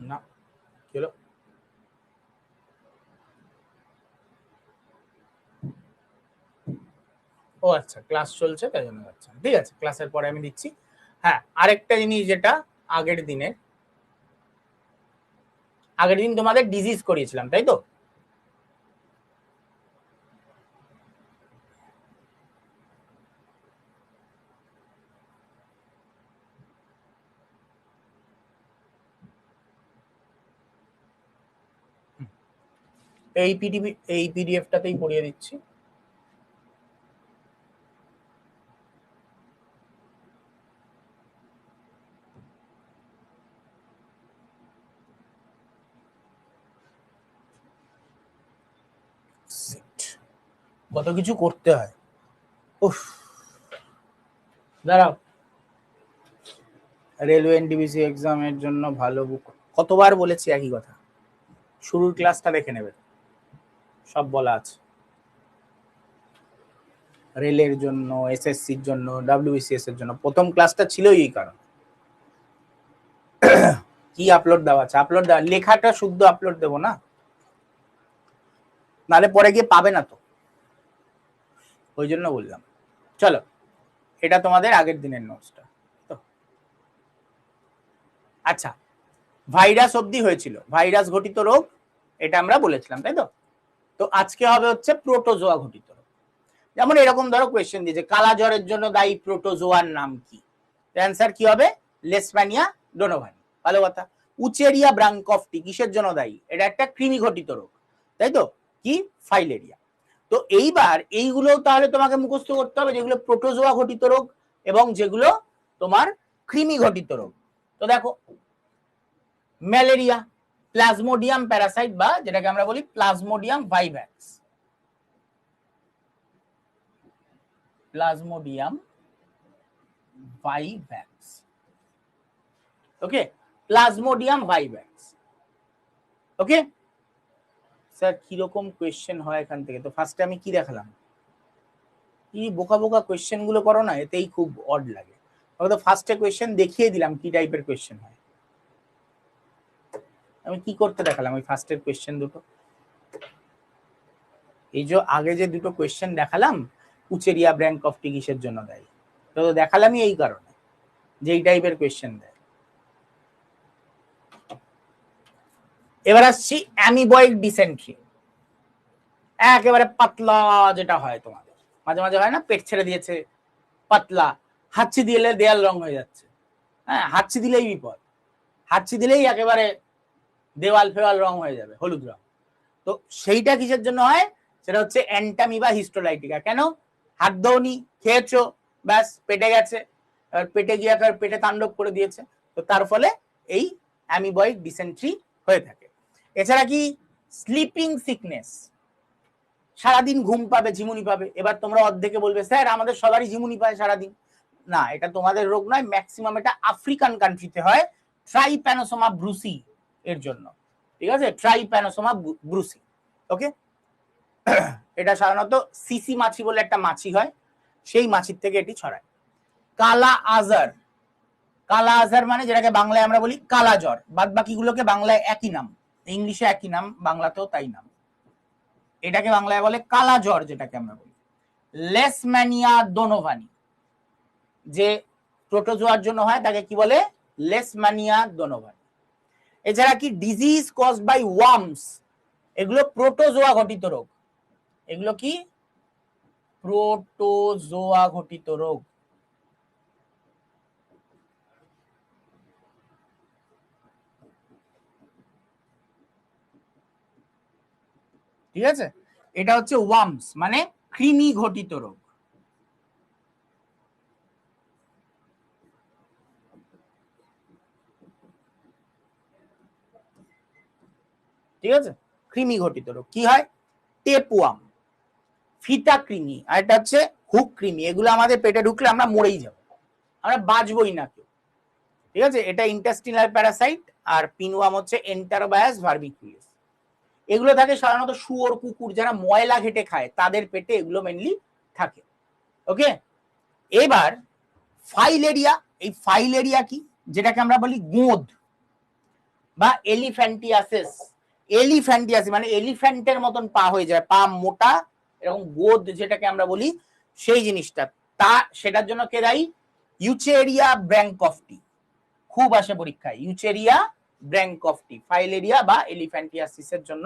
না কি হলো? ও আচ্ছা, ক্লাস চলছে তাই জন্য যাচ্ছে, ঠিক আছে, ক্লাসের পরে আমি দিচ্ছি। হ্যাঁ, আরেকটা জিনিস যেটা আগের দিনে, আগের দিন তোমাদের ডিজিজ করিয়েছিলাম তাই তো? এই পিডিএফটাতেই পড়িয়ে দিচ্ছি। কত কিছু করতে হয়। উফ, দাঁড়াও। রেলওয়ে এনটিপিসি এক্সামের জন্য ভালো বুক, কতবার বলেছি একই কথা, শুরুর ক্লাসটা দেখে নেবে, সব বলা আছে। রেলের জন্য, এসএসসির জন্য, ডাব্লিউবিসিএস এর জন্য প্রথম ক্লাসটা ছিল এই কারণ। কি আপলোড দেওয়া আছে, আপলোড দেওয়া, লেখাটা শুদ্ধ আপলোড দেবো না, নালে পরে গিয়ে পাবে না তো, ওই জন্য বললাম। চলো, এটা তোমাদের আগের দিনের নোটসটা। তো আচ্ছা, ভাইরাস অবধি হয়েছিল, ভাইরাস ঘটিত রোগ এটা আমরা বলেছিলাম, তাই তো। তো আজকে হবে হচ্ছে প্রোটোজোয়া ঘটিত রোগ। যেমন এরকম ধরো কোয়েশ্চেন দিয়েছে, কালা জ্বরের জন্য দায়ী প্রোটোজোয়ার নাম কি? অ্যান্সার কি হবে? লেশম্যানিয়া ডোনোভানি। ভালো কথা। উচেরিয়া ব্রাঙ্কফটি কিসের জন্য দায়ী? এটা একটা কৃমি ঘটিত রোগ, তাই তো, কি? ফাইলেরিয়া। তো এইবার এইগুলো তাহলে তোমাকে মুখস্থ করতে হবে, যেগুলো প্রোটোজোয়া ঘটিত রোগ এবং যেগুলো তোমার কৃমি ঘটিত রোগ। তো দেখো, ম্যালেরিয়া, প্লাজমোডিয়াম প্যারাসাইট বা যেটাকে আমরা বলি প্লাজমোডিয়াম ভাইভ্যাক্স, প্লাজমোডিয়াম ভাইভ্যাক্স, ওকে, প্লাজমোডিয়াম ভাইভ্যাক্স, ওকে। স্যার কিরকম কোয়েশ্চেন হয় এখান থেকে? তো ফার্স্টে আমি কি দেখালাম, কি বোকা বোকা কোয়েশ্চেন গুলো করো না, এতেই খুব অড লাগে। আমি তো ফার্স্টে কোয়েশ্চেন দেখিয়ে দিলাম কি টাইপের কোয়েশ্চেন হয়, আমি কি করতে দেখালাম ওই ফার্স্টের কোয়েশ্চেন দুটো, এই যে আগে যে দুটো কোয়েশ্চেন দেখালাম, উচেরিয়া ব্র্যাঙ্কফটি কিসের জন্য দেয়, তো দেখালামই এই কারণে যে এই টাইপের কোয়েশ্চেন দেয়। এবার আসছি অ্যামিবয়েড ডিসেন্ট্রি, একেবারে পাতলা যেটা হয় তোমাদের, মাঝে মাঝে হয় না পেট ছেড়ে দিয়েছে, পাতলা, হাঁচি দিলে দেয়াল রং হয়ে যাচ্ছে, হ্যাঁ হাঁচি দিলেই বিপদ, হাঁচি দিলেই একেবারে দেওয়াল ফেওয়াল রং হয়ে যাবে, হলুদ রং। তো সেইটা কিসের জন্য হয়? সেটা হচ্ছে অ্যান্টামিবা হিস্টোলাইটিকা। কেন? হাত ধোনি, খেয়েছো, ব্যাস পেটে গেছে, পেটে গিয়ে পেটে তাণ্ডব করে দিয়েছে, তো তার ফলে এই অ্যামিবয়েড ডিসেন্ট্রি হয়ে থাকে। এছাড়া কি? স্লিপিং সিকনেস, সারাদিন ঘুম পাবে, ঝিমুনি পাবে। এবার তোমরা অর্ধেকে বলবে স্যার আমাদের সবারই ঝিমুনি পায় সারাদিন। না, এটা তোমাদের রোগ নয়, ম্যাক্সিমাম এটা আফ্রিকান কান্ট্রিতে হয়, ট্রাইপ্যানোসোমা ব্রুসি এর জন্য, ঠিক আছে, ট্রাইপ্যানোসোমা ব্রুসি, ওকে। এটা সাধারণত সিসি মাছি বলে একটা মাছি হয়, সেই মাছির থেকে এটি ছড়ায়। কালা আজার, কালা আজার মানে যেটাকে বাংলায় আমরা বলি কালা জ্বর, বাদ বাকিগুলোকে বাংলায় একই নাম, ইংলিশে একই নাম, বাংলাতেও তাই নাম, এটাকে বাংলায় বলে কালা জ্বর, যেটাকে আমরা বলি। লেশম্যানিয়া ডোনোভানি, যে প্রোটোজোয়ার জন্য হয় তাকে কি বলে? লেশম্যানিয়া ডোনোভানি। এছাড়া কি? ডিজিজ কজড বাই ওয়ার্মস, এগুলো প্রোটোজোয়া ঘটিত রোগ, এগুলো কি? প্রোটোজোয়া ঘটিত রোগ। ঠিক আছে, এটা হচ্ছে ওয়ার্মস মানে কৃমি ঘটিত রোগ। ঠিক আছে, কৃমি ঘটিত রোগ কি হয়? টেপওয়ার্ম, ফিতা কৃমি, আর এটা হচ্ছে হুক কৃমি। এগুলো আমাদের পেটে ঢুকলে আমরা মরেই যাব, আমরা বাঁচবই না কেউ। ঠিক আছে, এটা ইন্টেস্টিনাল প্যারাসাইট, আর পিনওয়ার্ম হচ্ছে এন্টারোবায়াস ভার্মিকুলিস। এগুলো থাকে সাধারণত শুয়োর, কুকুর যারা ময়লা ঘেটে খায় তাদের পেটে এগুলো মেনলি থাকে, ওকে। এবার ফাইলেরিয়া, এই ফাইলেরিয়া কি? যেটাকে আমরা বলি গোঁদ বা এলিফ্যান্টিয়াসিস। এলিফ্যান্টিয়াসিস মানে এলিফ্যান্টের মতন পা হয়ে যায়, পা মোটা, এরকম গোঁদ যেটাকে আমরা বলি, সেই জিনিসটা, তা সেটার জন্য কে দায়ী? ইউচেরিয়া ব্র্যাঙ্কফটি, খুব আসে পরীক্ষায়, ইউচেরিয়া ব্র্যাঙ্কফটি ফাইলেরিয়া বা এলিফ্যান্টিয়াসিসের জন্য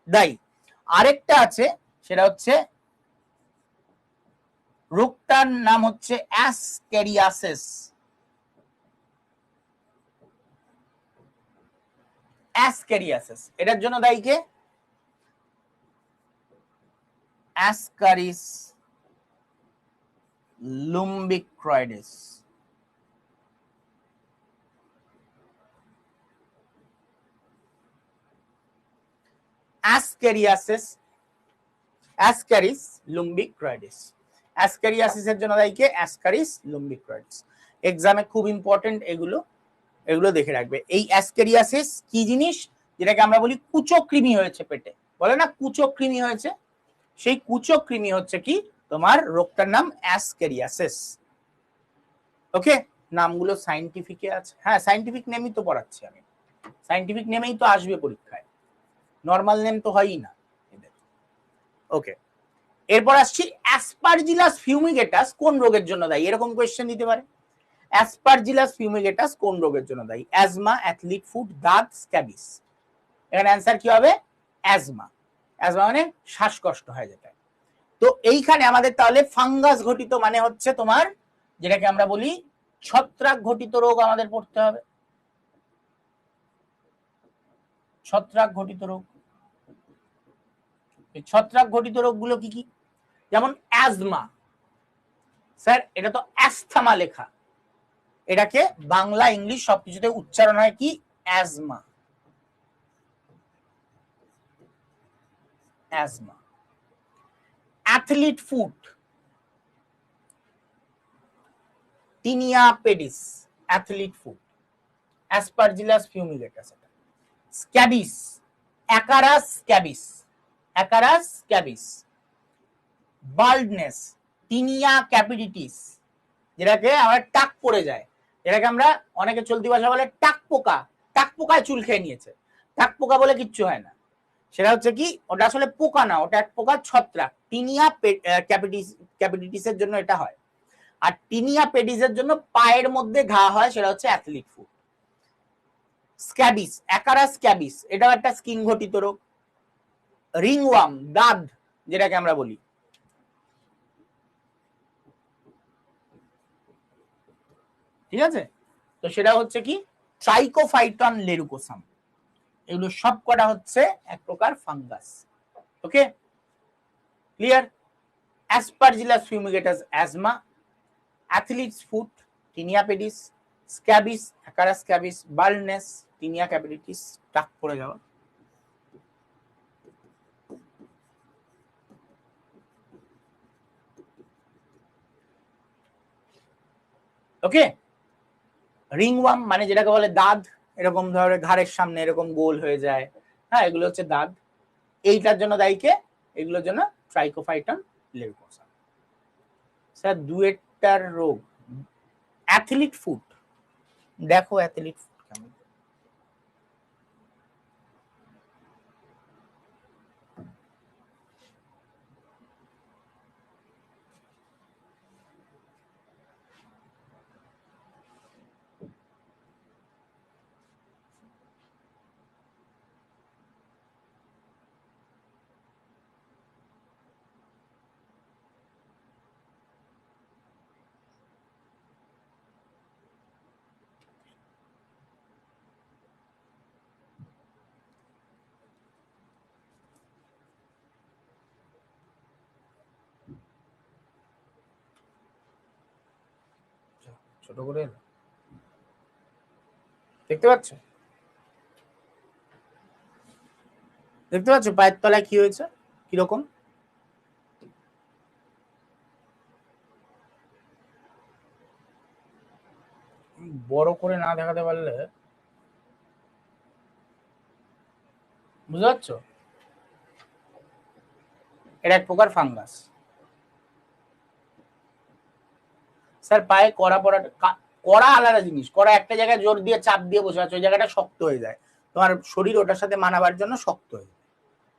দায়ী। আরেকটা আছে, সেটা হচ্ছে রোগটার নাম হচ্ছে অ্যাসকেরিয়াসিস। অ্যাসকেরিয়াসিস এটার জন্য দায়ী কে? অ্যাসকারিস লুম্বিক্রয়েডিস। অ্যাসকারিস লুম্বিক্রয়েডিস। অ্যাসকারিয়াসিসের জন্য দায়ী কে? অ্যাসকারিস লুম্বিক্রয়েডিস। এক্সামে খুব ইম্পর্টেন্ট এগুলো, এগুলো দেখে রাখবে। এই অ্যাসকারিয়াসিস কি জিনিস? যেটাকে আমরা বলি কুচক্রিমি হয়েছে পেটে, বলে না কুচক্রিমি হয়েছে, সেই কুচক্রিমি হচ্ছে কি তোমার রোগটার নাম অ্যাসকারিয়াসিস। ওকে, নামগুলো সায়েন্টিফিকে আছে, হ্যাঁ সায়েন্টিফিক নেমই তো পড়াচ্ছি আমি, সায়েন্টিফিক নেমেই তো আসবে পরীক্ষায়, নর্মাল নেম তো হয়ই না। ওকে, এরপর আসছি অ্যাসপারজিলাস ফিউমিগেটাস কোন রোগের জন্য দায়ী? এরকম কোয়েশ্চেন দিতে পারে। অ্যাসপারজিলাস ফিউমিগেটাস কোন রোগের জন্য দায়ী? অ্যাজমা, অ্যাথলিট ফুট, দাঁত, স্ক্যাবিস। এখানে অ্যান্সার কি হবে? অ্যাজমা। অ্যাজমা মানে শ্বাসকষ্ট হয় যেটা। তো এইখানে আমাদের তাহলে ফাঙ্গাস ঘটিত মানে হচ্ছে তোমার যেটাকে আমরা বলি ছত্রাক ঘটিত রোগ আমাদের পড়তে হবে। ছত্রাক ঘটিত রোগ। এই ছত্রাক ঘটিত রোগগুলো কি কি? যেমন অ্যাজমা, স্যার এটা তো অ্যাস্থমা লেখা, এটাকে বাংলা ইংলিশ সবকিছুতে উচ্চারণ হয় কি? Asthma. Asthma. Athlete foot, tinea pedis, athlete foot, aspergillus fumigatus. Scabies, acarus scabies, acarus scabies. Baldness, tinea capitis, যেটাকে আমরা টাক পড়ে যায়, যেটাকে আমরা অনেকে চলতি ভাষা বলে টাক পোকা, টাক পোকায় চুল খেয়ে নিয়েছে, টাক পোকা বলে কিচ্ছু হয় না, সেটা হচ্ছে কি ওটা আসলে পোকা না, ওটা এক প্রকার ছত্রাক। টিনিয়া ক্যাপিডিটিসের জন্য এটা হয়, আর টিনিয়া পেডিসের জন্য পায়ের মধ্যে ঘা হয়, সেটা হচ্ছে athlete foot. Scabies, acarus scabies, এটাও একটা স্কিন ঘটিত রোগ। রিংওয়ার্ম, দাদ যেটাকে আমরা বলি, ঠিক আছে, তো সেটা হচ্ছে কি ট্রাইকোফাইটন লেরুকোসাম। এগুলো সব কটা হচ্ছে এক প্রকার fungus. Okay, clear? Aspergillus fumigatus asthma, athletes foot, tinea pedis, scabies, acarus scabies, baldness, tinea capitis, টাক পড়ে যাওয়া। ওকে, রিংওয়ার্ম মানে যেটাকে বলে দাঁত, এরকম ধরনের ঘাড়ের সামনে এরকম গোল হয়ে যায়, হ্যাঁ এগুলো হচ্ছে দাঁত। এইটার জন্য দায়ী কে? এগুলোর জন্য ট্রাইকোফাইটন লেরুকোসাম। স্যার দুয়েরটার রোগ। অ্যাথলিট ফুট, দেখো অ্যাথলিট ফুট কেমন। ছোট করে দেখতে পাচ্ছ, দেখতে পাচ্ছ পায়ের তলায় কি হয়েছে কিরকম? বড় করে না দেখাতে পারলে বুঝতে পারছো, এটা এক প্রকার ফাঙ্গাস। স্যার পায়ে কড়া পড়াটা, কড়া আলাদা জিনিস, কড়া একটা জায়গায় জোর দিয়ে চাপ দিয়ে বসে আছে, ওই জায়গাটা শক্ত হয়ে যায়, তোমার শরীর ওটার সাথে মানাবার জন্য শক্ত হয়ে যায়,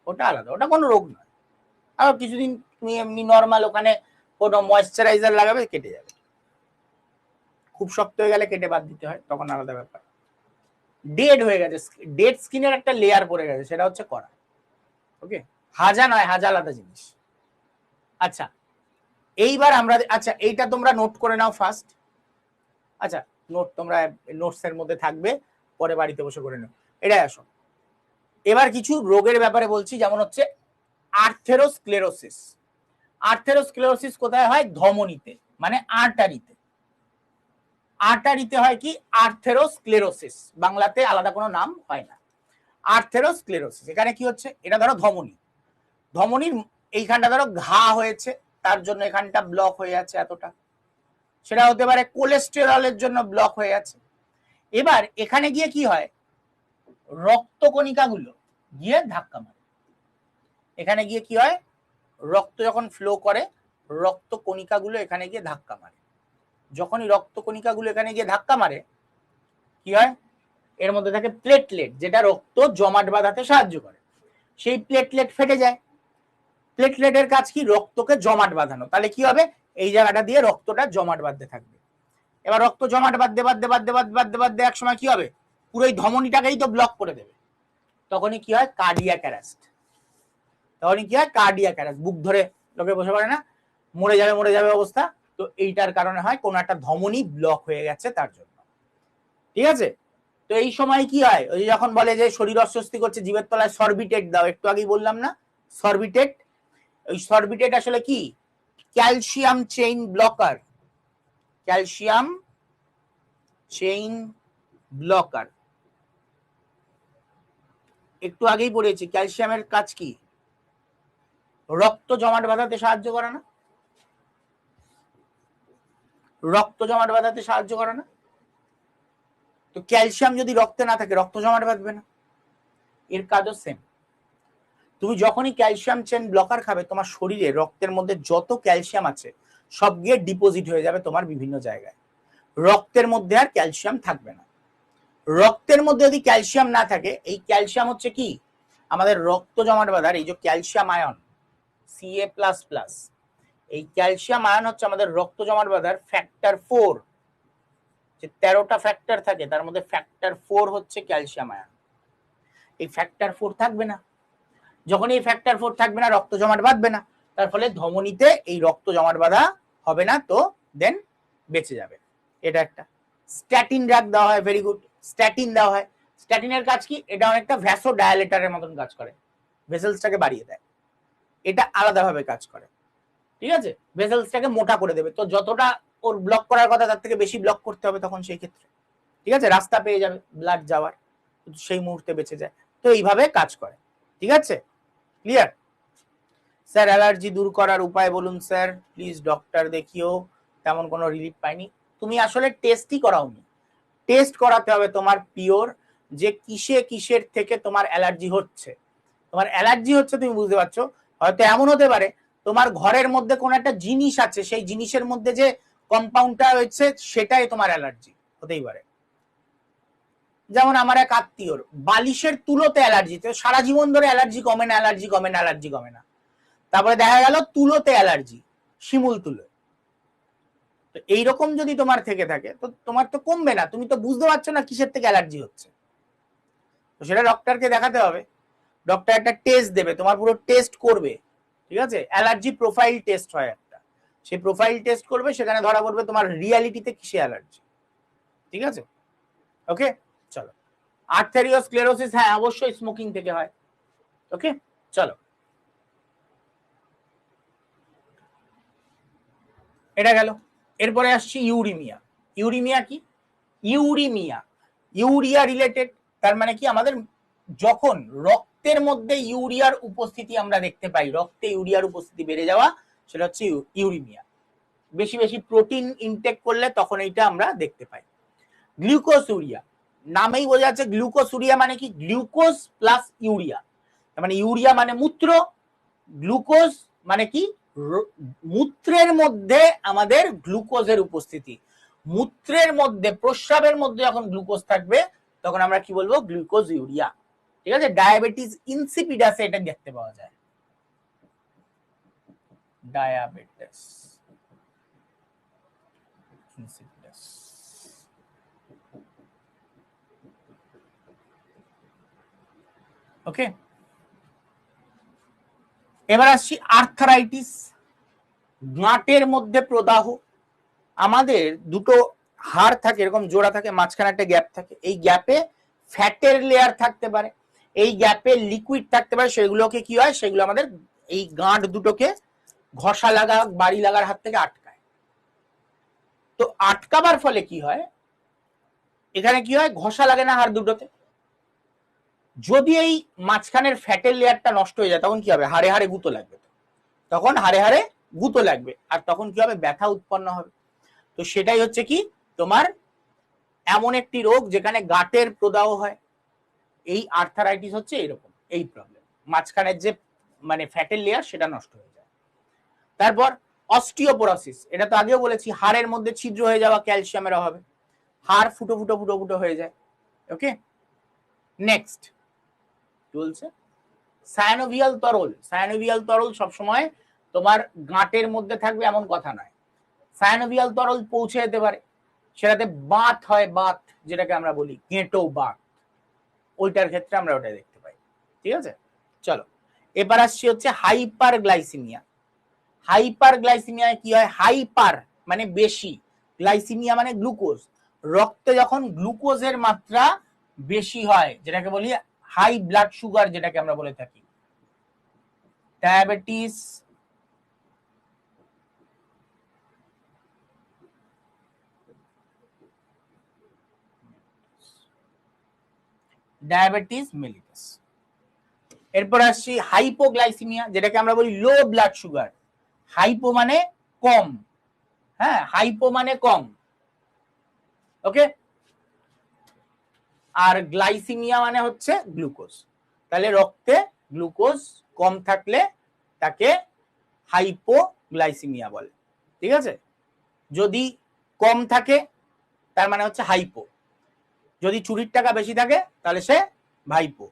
ওটা আলাদা, ওটা কোনো রোগ নয়। আবার কিছুদিন তুমি এমনি নর্মাল ওখানে কোনো ময়েশ্চারাইজার লাগাবে, কেটে যাবে। খুব শক্ত হয়ে গেলে কেটে বাদ দিতে হয়, তখন আলাদা ব্যাপার। ডেড হয়ে গেছে, ডেড স্কিনের একটা লেয়ার পড়ে গেছে, সেটা হচ্ছে কড়া। ওকে, হাজা নয়, হাজা আলাদা জিনিস। আচ্ছা এইবার আমরা, আচ্ছা এইটা তোমরা নোট করে নাও ফার্স্ট, আচ্ছা নোট তোমরা নোটস এর মধ্যে থাকবে, পরে বাড়িতে বসে করে নাও। এটাই আসো, এবার কিছু রোগের ব্যাপারে বলছি, যেমন হচ্ছে আর্থেরোস্ক্লেরোসিস। আর্থেরোস্ক্লেরোসিস কোথায় হয়? ধমনীতে, মানে আর্টারিতে। আর্টারিতে হয় কি? আর্থেরোস্ক্লেরোসিস, বাংলাতে আলাদা কোনো নাম হয় না। আর্থেরোস্ক্লেরোসিস এখানে কি হচ্ছে? এটা ধরো ধমনী, ধমনীর এইখানটা ধরো ঘা হয়েছে, তার জন্য এখানটা ব্লক হয়ে যাচ্ছে এতটা। সেটা হতে পারে কোলেস্টেরলের জন্য ব্লক হয়ে আছে। এবার এখানে গিয়ে কি হয়? রক্তকণিকাগুলো গিয়ে ধাক্কা মারে। এখানে গিয়ে কি হয়? রক্ত যখন ফ্লো করে, রক্তকণিকাগুলো এখানে গিয়ে ধাক্কা মারে। যখনই রক্তকণিকাগুলো এখানে গিয়ে ধাক্কা মারে, কি হয়? এর মধ্যে থাকে প্লেটলেট, যেটা রক্ত জমাট বাঁধাতে সাহায্য করে। সেই প্লেটলেট ফেটে যায়। প্লেটলেটের কাজ কি? রক্তকে জমাট বাঁধানো। তাহলে কি হবে? এই জায়গাটা দিয়ে রক্তটা জমাট বাঁধতে থাকবে। এবার রক্ত জমাট বাঁধতে বাঁধতে বাঁধতে বাঁধতে বাঁধতে বাঁধতে এক সময় কি হবে? পুরো এই ধমনীটাকেই তো ব্লক করে দেবে। তখনই কি হয়? Cardiac arrest. তখনই কি হয়? Cardiac arrest. বুক ধরে লোকে বসে পড়ে না, মরে যাবে মরে যাবে অবস্থা। তো এইটার কারণে হয় কোন একটা ধমনী ব্লক হয়ে গেছে তার জন্য। ঠিক আছে? তো এই সময় কি হয়? ওই যখন বলে যে শরীর অস্বস্তি করছে, জিভের তলায় সরবিটেট দাও, একটু আগেই বললাম না সরবিটেট। ওই সরবিটেট আসলে কি? Calcium chain blocker. Calcium chain blocker, একটু আগেই পড়েছি। ক্যালসিয়ামের কাজ কি? রক্ত জমাট বাঁধাতে সাহায্য করে না? রক্ত জমাট বাঁধাতে সাহায্য করে না? তো ক্যালসিয়াম যদি রক্তে না থাকে, রক্ত জমাট বাঁধবে না। এর কাজও সেম। তুমি যখনই ক্যালসিয়াম চেন ব্লকার খাবে, তোমার শরীরে রক্তের মধ্যে যত ক্যালসিয়াম আছে সব গিয়ে ডিপোজিট হয়ে যাবে তোমার বিভিন্ন জায়গায়। রক্তের মধ্যে আর ক্যালসিয়াম থাকবে না। রক্তের মধ্যে যদি ক্যালসিয়াম না থাকে, এই ক্যালসিয়াম হচ্ছে কি? আমাদের রক্ত জমাট বাঁধার এই যে ক্যালসিয়াম আয়ন Ca++, এই ক্যালসিয়াম আয়ন হচ্ছে আমাদের রক্ত জমাট বাঁধার ফ্যাক্টর 4। যে 13টা ফ্যাক্টর থাকে তার মধ্যে ফ্যাক্টর 4 হচ্ছে ক্যালসিয়াম আয়ন। এই ফ্যাক্টর 4 থাকবে না। যখন এই ফ্যাক্টর 4 থাকবে না, রক্ত জমাট বাঁধবে না, তার ফলে ধমনীতে এই রক্ত জমাট বাঁধা হবে না, তো দেন বেঁচে যাবে। এটা একটা। স্ট্যাটিন ড্রাগ দেওয়া হয়, ভেরি গুড, স্ট্যাটিন দেওয়া হয়। স্ট্যাটিনের কাজ কি? এটা অনেকটা ভ্যাসো ডায়ালেটারের মতন কাজ করে, ভেসেলসটাকে বাড়িয়ে দেয়। এটা আলাদাভাবে কাজ করে। ঠিক আছে? ভেসেলসটাকে মোটা করে দেবে। তো যতটা ওর ব্লক করার কথা তার থেকে বেশি ব্লক করতে হবে তখন সেই ক্ষেত্রে। ঠিক আছে? রাস্তা পেয়ে যাবে ব্লাড যাওয়ার, সেই মুহূর্তে বেঁচে যায়। তো এইভাবে কাজ করে। ঠিক আছে? ক্লিয়ার? স্যার অ্যালার্জি দূর করার উপায় বলুন স্যার প্লিজ, ডক্টর দেখিও তেমন কোনো রিলিফ পাইনি। তুমি আসলে টেস্টই করাওনি। টেস্ট করাতে হবে তোমার পিওর, যে কিসে কিসের থেকে তোমার অ্যালার্জি হচ্ছে। তোমার অ্যালার্জি হচ্ছে তুমি বুঝতে পারছো, হয়তো এমন হতে পারে তোমার ঘরের মধ্যে কোনো একটা জিনিস আছে, সেই জিনিসের মধ্যে যে কম্পাউন্ডটা হচ্ছে সেটাই তোমার অ্যালার্জি হতেই পারে। যেমন আমার এক আত্মীয়র বালিশের তুলোতে অ্যালার্জি, তো সারা জীবন ধরে অ্যালার্জি কমে না, অ্যালার্জি কমে না, অ্যালার্জি কমে না। তারপরে দেখা গেল তুলোতে অ্যালার্জি, শিমুল তুলো। তো এইরকম যদি তোমার থেকে থাকে তো তোমার তো কমবে না, তুমি তো বুঝতে পারছো না কিসের থেকে অ্যালার্জি হচ্ছে। তো সেটা ডক্টরকে দেখাতে হবে। ডক্টর একটা টেস্ট দেবে, তোমার পুরো টেস্ট করবে। ঠিক আছে? অ্যালার্জি প্রোফাইল টেস্ট হয় একটা, সেই প্রোফাইল টেস্ট করবে, সেখানে ধরা পড়বে তোমার রিয়ালিটিতে কিসে অ্যালার্জি। ঠিক আছে? ওকে, চলো। আর্থেরিওস্ক্লেরোসিস, হ্যাঁ অবশ্যই স্মোকিং থেকে হয়। ওকে, চলো। এটা গেল। এরপরে আসছি ইউরিমিয়া। ইউরিমিয়া কি? ইউরিমিয়া ইউরিয়া রিলেটেড। তার মানে কি? আমাদের যখন রক্তের মধ্যে ইউরিয়ার উপস্থিতি আমরা দেখতে পাই, রক্তে ইউরিয়ার উপস্থিতি বেড়ে যাওয়া, সেটা হচ্ছে ইউরিমিয়া। বেশি বেশি প্রোটিন ইনটেক করলে তখন এইটা আমরা দেখতে পাই। গ্লুকোসুরিয়া, নামেই বোঝা যাচ্ছে গ্লুকোসুরিয়া মানে কি? Glucose plus urea. মানে ইউরিয়া মানে মূত্র, গ্লুকোজ মানে কি? মূত্রের মধ্যে আমাদের গ্লুকোজের উপস্থিতি। মূত্রের মধ্যে, প্রস্রাবের মধ্যে যখন গ্লুকোজ থাকবে তখন আমরা কি বলবো? Glucose urea. ঠিক আছে? ডায়াবেটিস ইনসিপিডাসে এটা দেখতে পাওয়া যায়। Diabetes insipidus. ওকে, এবার আসছি আর্থারাইটিস। গাঁটের মধ্যে প্রদাহ। আমাদের দুটো হাড় থাকে, এরকম জোড়া থাকে, মাঝখানে একটা গ্যাপ থাকে, এই গ্যাপে ফ্যাটের লেয়ার থাকতে পারে, এই গ্যাপে লিকুইড থাকতে পারে। সেগুলোকে কি হয়? সেগুলো আমাদের এই গাঁট দুটোকে ঘষা লাগা, বাড়ি লাগার হাত থেকে আটকায়। তো আটকাবার ফলে কি হয়, এখানে কি হয়, ঘষা লাগে না হাড় দুটোতে। যদি এই মাঝখানের ফ্যাটের লেয়ারটা নষ্ট হয়ে যায় তখন কি হবে, হাড়ে হাড়ে গুঁতো লাগবে, তখন হাড়ে হাড়ে গুঁতো লাগবে, আর তখন কি হবে, ব্যথা উৎপন্ন হবে। তো সেটাই হচ্ছে কি তোমার এমন একটি রোগ যেখানে গাঁটের প্রদাহ হয়। এই আর্থারাইটিস হচ্ছে এরকম, এই প্রবলেম, মাঝখানের যে মানে ফ্যাটের লেয়ার সেটা নষ্ট হয়ে যায়। তারপর অস্টিওপোরোসিস, এটা তো আগেও বলেছি, হাড়ের মধ্যে ছিদ্র হয়ে যাওয়া ক্যালসিয়ামের অভাবে, হাড় ফুটো ফুটো ফুটো ফুটো হয়ে যায়। ওকে, নেক্সট বলছে সায়ানোভিয়াল তরল। সায়ানোভিয়াল তরল সবসময় তোমার গাঁটের মধ্যে থাকবে এমন কথা নয়, সায়ানোভিয়াল তরল পৌঁছে যেতে পারে, সেটাতে বাত হয়, বাত যেটাকে আমরা বলি গেঁটো বাত, ওইটার ক্ষেত্রে আমরা ওটা দেখতে পাই। ঠিক আছে, চলো এবার আসছি হচ্ছে হাইপার গ্লাইসিমিয়া। হাইপার গ্লাইসিমিয়ায় কি হয়, হাইপার মানে বেশি, গ্লাইসিমিয়া মানে গ্লুকোজ, রক্তে যখন গ্লুকোজের মাত্রা বেশি হয়, যেটাকে বলি হাই ব্লাড সুগার, যেটাকে আমরা বলে থাকি ডায়াবেটিস ডায়াবেটিস মেলিটাস। এরপর আসছি হাইপোগ্লাইসিমিয়া, যেটাকে আমরা বলি লো ব্লাড সুগার। হাইপো মানে কম, হ্যাঁ, হাইপো মানে কম, ওকে, আর গ্লাইসিমিয়া মানে হচ্ছে গ্লুকোজ। তাহলে রক্তে গ্লুকোজ কম থাকলে তাকে হাইপোগ্লাইসিমিয়া বলে। ঠিক আছে, যদি কম থাকে তার মানে হচ্ছে হাইপো, যদি চুরির টাকা বেশি থাকে তাহলে সে ভাইপো।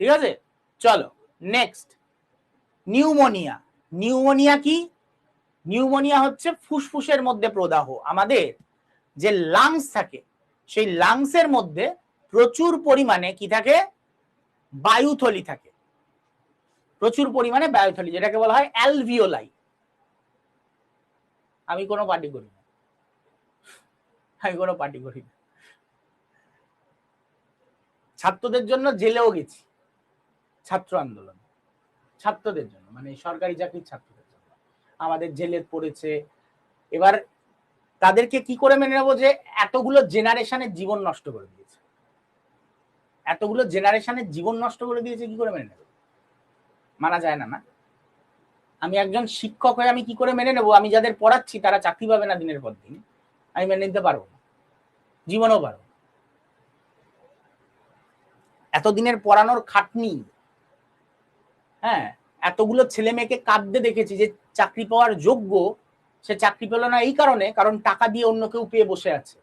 ঠিক আছে, চলো নেক্সট নিউমোনিয়া। নিউমোনিয়া কি, নিউমোনিয়া হচ্ছে ফুসফুসের মধ্যে প্রদাহ। আমাদের যে লাংস থাকে সেই লাংসের মধ্যে প্রচুর পরিমাণে কি থাকে, বায়ুথলি থাকে, প্রচুর পরিমাণে বায়ুথলি, যেটাকে বলা হয় অ্যালভিওলাই। আমি কোনো পার্টি করি না, আমি কোনো পার্টি করি না, ছাত্রদের জন্য জেলেও গেছি, ছাত্র আন্দোলন, ছাত্রদের জন্য মানে সরকারি চাকরির ছাত্রদের জন্য আমাদের জেলে পড়েছে। এবার তাদেরকে কি করে মেনে নেবো যে এতগুলো জেনারেশনের জীবন নষ্ট করে দিয়েছে, এতগুলো জেনারেশনের জীবন নষ্ট করে দিয়েছে, কি করে মেনে নেবো, মানা যায় না। না, আমি একজন শিক্ষক হয়ে আমি কি করে মেনে নেবো আমি যাদের পড়াচ্ছি তারা চাকরি পাবে না দিনের পর দিন, আমি মেনে নিতে পারবো না, জীবনেও পারবো। এতদিনের পড়ানোর খাটনি, হ্যাঁ, এতগুলো ছেলে মেয়েকে কাঁদতে দেখেছি যে চাকরি পাওয়ার যোগ্য, সে চাকরি পেল না এই কারণে, কারণ টাকা দিয়ে অন্য কেউ পেয়ে বসে আছে।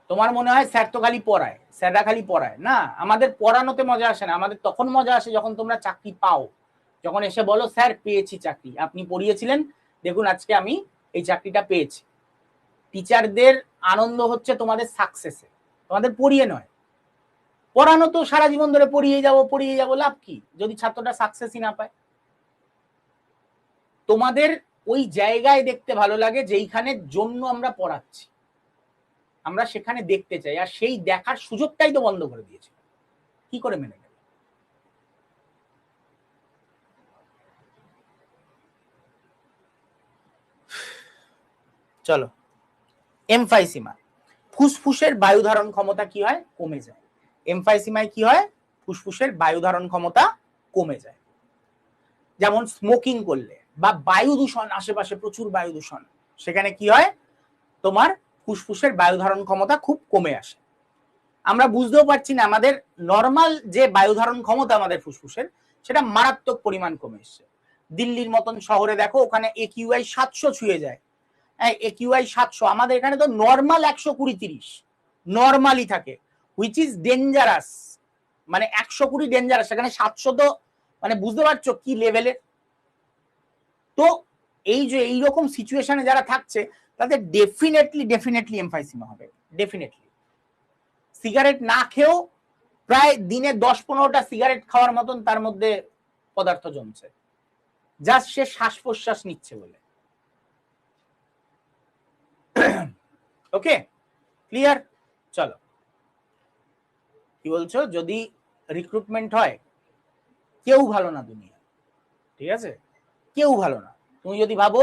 তোমার মনে হয় স্যার তো খালি পড়ায়, স্যাররা খালি পড়ায়, না, আমাদের পড়ানোতে মজা আসে না, আমাদের তখন মজা আসে যখন তোমরা চাকরি পাও, যখন এসে বলো স্যার পেয়েছি চাকরি, আপনি পড়িয়েছিলেন, দেখুন আজকে আমি এই চাকরিটা পেয়েছি। টিচারদের আনন্দ হচ্ছে তোমাদের সাকসেসে, তোমাদের পড়িয়ে নয়। পড়ানো তো সারা জীবন ধরে পড়িয়ে যাবো, লাভ কি যদি ছাত্রটা সাকসেসই না পায়। তোমাদের ওই জায়গায় দেখতে ভালো লাগে যেইখানের জন্য আমরা পড়াচ্ছি, আমরা সেখানে দেখতে চাই, আর সেই দেখার সুযোগটাই তো বন্ধ করে দিয়েছে, কি করে মেনে নেবে। চলো এমফাইসিমা, ফুসফুসের বায়ু ধারণ ক্ষমতা কি হয়, কমে যায়। এমফাইসিমায় কি হয়, ফুসফুসের বায়ু ধারণ ক্ষমতা কমে যায়। যেমন স্মোকিং করলে বা বায়ু দূষণ, আশেপাশে প্রচুর বায়ু দূষণ, সেখানে কি হয়, তোমার ফুসফুসের বায়ু ধারণ ক্ষমতা খুব কমে আসে। আমরা বুঝতেও পারছি না আমাদের নর্মাল যে বায়ু ধারণ ক্ষমতা আমাদের ফুসফুসের, সেটা মারাত্মক পরিমাণ কমে এসছে। দিল্লির মতন শহরে দেখো, ওখানে একিউআই 700 ছুঁয়ে যায়, একিউআই 700, আমাদের এখানে তো নর্মাল 120-30 নর্মালি থাকে, হুইচ ইজ ডেঞ্জারাস, মানে 120 ডেঞ্জারাস, সেখানে 700 তো মানে বুঝতে পারছো কি লেভেলের। তো এই যে এইরকম সিচুয়েশনে যারা থাকছে তাদের ডেফিনেটলি এমফাইসিমা হবে, ডেফিনেটলি। সিগারেট না খেয়েও প্রায় দিনে 10-15টা সিগারেট খাওয়ার মতন তার মধ্যে পদার্থ জমছে, জাস্ট সে শ্বাস প্রশ্বাস নিচ্ছে বলে। ওকে, ক্লিয়ার, চলো কি বলছো, যদি রিক্রুটমেন্ট হয় কেউ ভালো না দুনিয়া, ঠিক আছে, কেউ ভালো না। তুমি যদি ভাবো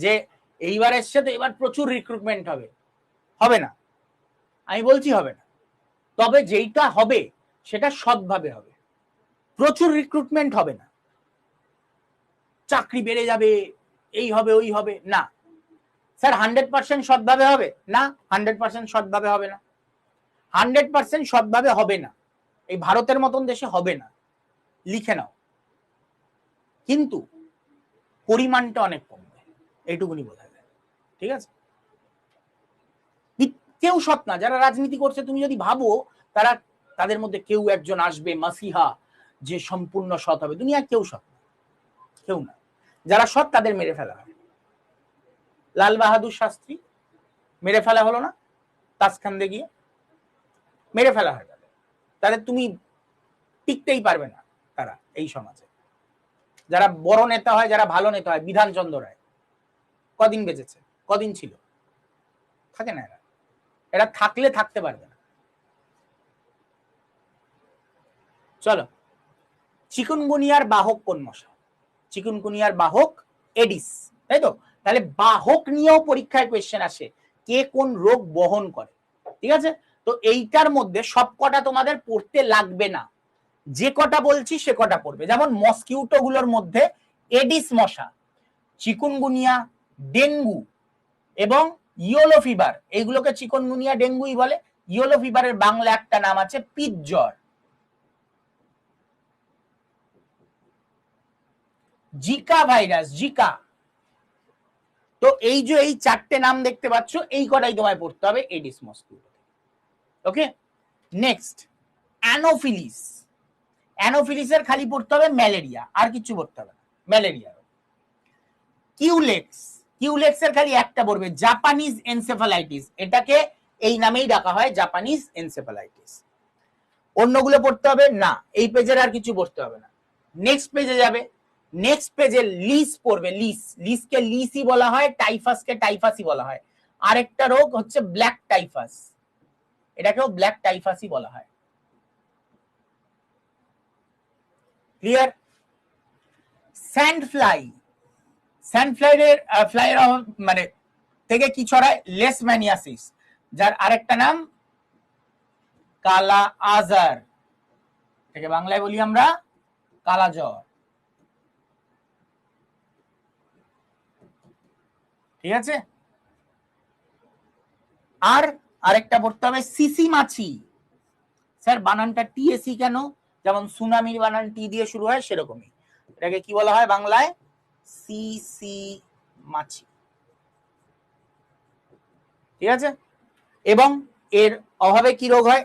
যে এইবার এসছে তো এবার প্রচুর রিক্রুটমেন্ট হবে, হবে না, আমি বলছি হবে না। তবে যেইটা হবে সেটা সৎভাবে হবে। প্রচুর রিক্রুটমেন্ট হবে না, চাকরি বেড়ে যাবে, এই হবে ওই হবে না। স্যার 100% সৎভাবে হবে না, 100% সৎভাবে হবে না, 100% সৎভাবে হবে না। এই ভারতের মতন দেশে হবে না, লিখে নাও। কিন্তু পরিমাণটা অনেক কমবে, এইটুকুনি বোঝা যায়। ঠিক আছে, কেউ সৎ না। যারা রাজনীতি করছে তুমি যদি ভাবো তারা, তাদের মধ্যে কেউ একজন আসবে মাসিহা যে সম্পূর্ণ সৎ হবে, দুনিয়া কেউ সৎ না, কেউ না। যারা সৎ তাদের মেরে ফেলা হয়। লাল বাহাদুর শাস্ত্রী মেরে ফেলা হলো না তাসখান্দে গিয়ে, মেরে ফেলা হয় তাদের, তুমি টিকতেই পারবে না তারা এই সমাজে। যারা বড় নেতা হয়, যারা ভালো নেতা হয়, বিধানচন্দ্র রায় কদিন বেঁচেছে, কদিন ছিল, থাকে না। এরা থাকলে থাকতে পারবে না। চলো, চিকুনগুনিয়ার বাহক কোন মশা? চিকুনগুনিয়ার বাহক এডিস, তাই তো? তাহলে বাহক নিয়েও পরীক্ষায় কোয়েশ্চেন আসে, কে কোন রোগ বহন করে। ঠিক আছে, তো এইটার মধ্যে সবকটা তোমাদের পড়তে লাগবে না, যে কটা বলছি সে কটা পড়বে। যেমন মসকিউটো গুলোর মধ্যে এডিস মশা, চিকুনগুনিয়া, ডেঙ্গু এবং ইয়েলো ফিভার, এইগুলোকে চিকুনগুনিয়া ডেঙ্গুই বলে। ইয়েলো ফিভারের বাংলা একটা নাম আছে পিত জ্বর। Zika virus, Zika. তো এই যে এই চারটে নাম দেখতে পাচ্ছ, এই কটাই তোমায় পড়তে হবে এডিস মসকিউটো। ওকে, নেক্সট অ্যানোফিলিস। অ্যানোফিলিসের খালি পড়তে হবে ম্যালেরিয়া, আর কিছু পড়তে হবে না, ম্যালেরিয়া। কিউলেক্স, কিউলেক্সের খালি একটা পড়বে, জাপানিজ এনসেফালাইটিস, এটাকে এই নামেই ডাকা হয়, জাপানিজ এনসেফালাইটিস। অন্যগুলো পড়তে হবে না, এই পেজের আর কিছু পড়তে হবে না। নেক্সট পেজে যাবে, নেক্সট পেজে লিস পড়বে, লিস, লিসকে লিসই বলা হয়, টাইফাসকে টাইফাসই বলা হয়। আরেকটা রোগ হচ্ছে ব্ল্যাক টাইফাস, এটাকেও ব্ল্যাক টাইফাসই বলা হয়। ক্লিয়ার? স্যান্ড ফ্লাই, স্যান্ড ফ্লাইয়ের ফ্লাইয়ের মানে থেকে কি ছড়ায়? লেশম্যানিয়াসিস, যার আরেকটা নাম কালা আজার, এটাকে বাংলায় বলি আমরা কালা জ্বর। ঠিক আছে, আর আরেকটা পড়তে হবে সিসি মাছি। স্যার বানানটা টিএসি কেন? যেমন সুনামির বানান টি দিয়ে শুরু হয়, সেরকমই এটাকে কি বলা হয় বাংলায়? সিসি মাছি। ঠিক আছে, এবং এর অভাবে কি রোগ হয়?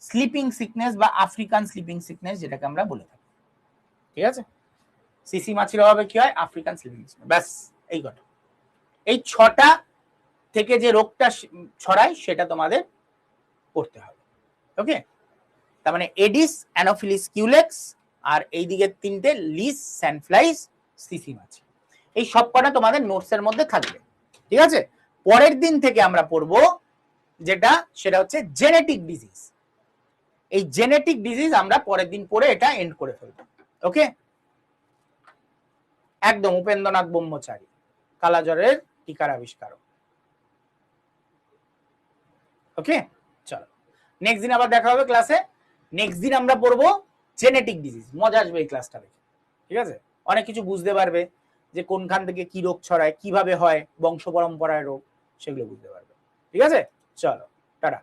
স্লিপিং সিকনেস বা আফ্রিকান স্লিপিং সিকনেস, যেটাকে আমরা বলে থাকি। ঠিক আছে, সিসি মাছির অভাবে কি হয়? African sleeping sickness. ব্যাস এই কথা। এই ছটা থেকে যে রোগটা ছড়ায় সেটা তোমাদের পড়তে হবে। ওকে, তার মানে এডিস, অ্যানোফিলিস, কিউলেক্স, আর এই দিকের তিনটে লিস, স্যান্ডফ্লাইস, সিসি মাছি। এই সব কটা তোমাদের নোটসের মধ্যে থাকবে। ঠিক আছে, পরের দিন থেকে আমরা পড়বো যেটা, সেটা হচ্ছে জেনেটিক ডিজিজ। এই জেনেটিক ডিজিজ আমরা পরের দিন পড়ে এটা এন্ড করে ফেলবো। ওকে, একদম উপেন্দ্রনাথ ব্রহ্মচারী, কালাজ্বরের টিকার আবিষ্কারক। ওকে, চলো নেক্সট দিন আবার দেখা হবে ক্লাসে। নেক্সট দিন আমরা পড়বো জেনেটিক ডিজিজ, মজা আসবে এই ক্লাসটা দেখে। ঠিক আছে, অনেক কিছু বুঝতে পারবে, যে কোনখান থেকে কি রোগ ছড়ায়, কিভাবে হয়, বংশ পরম্পরায় রোগ, সেগুলো বুঝতে পারবে। ঠিক আছে, চলো টাটা।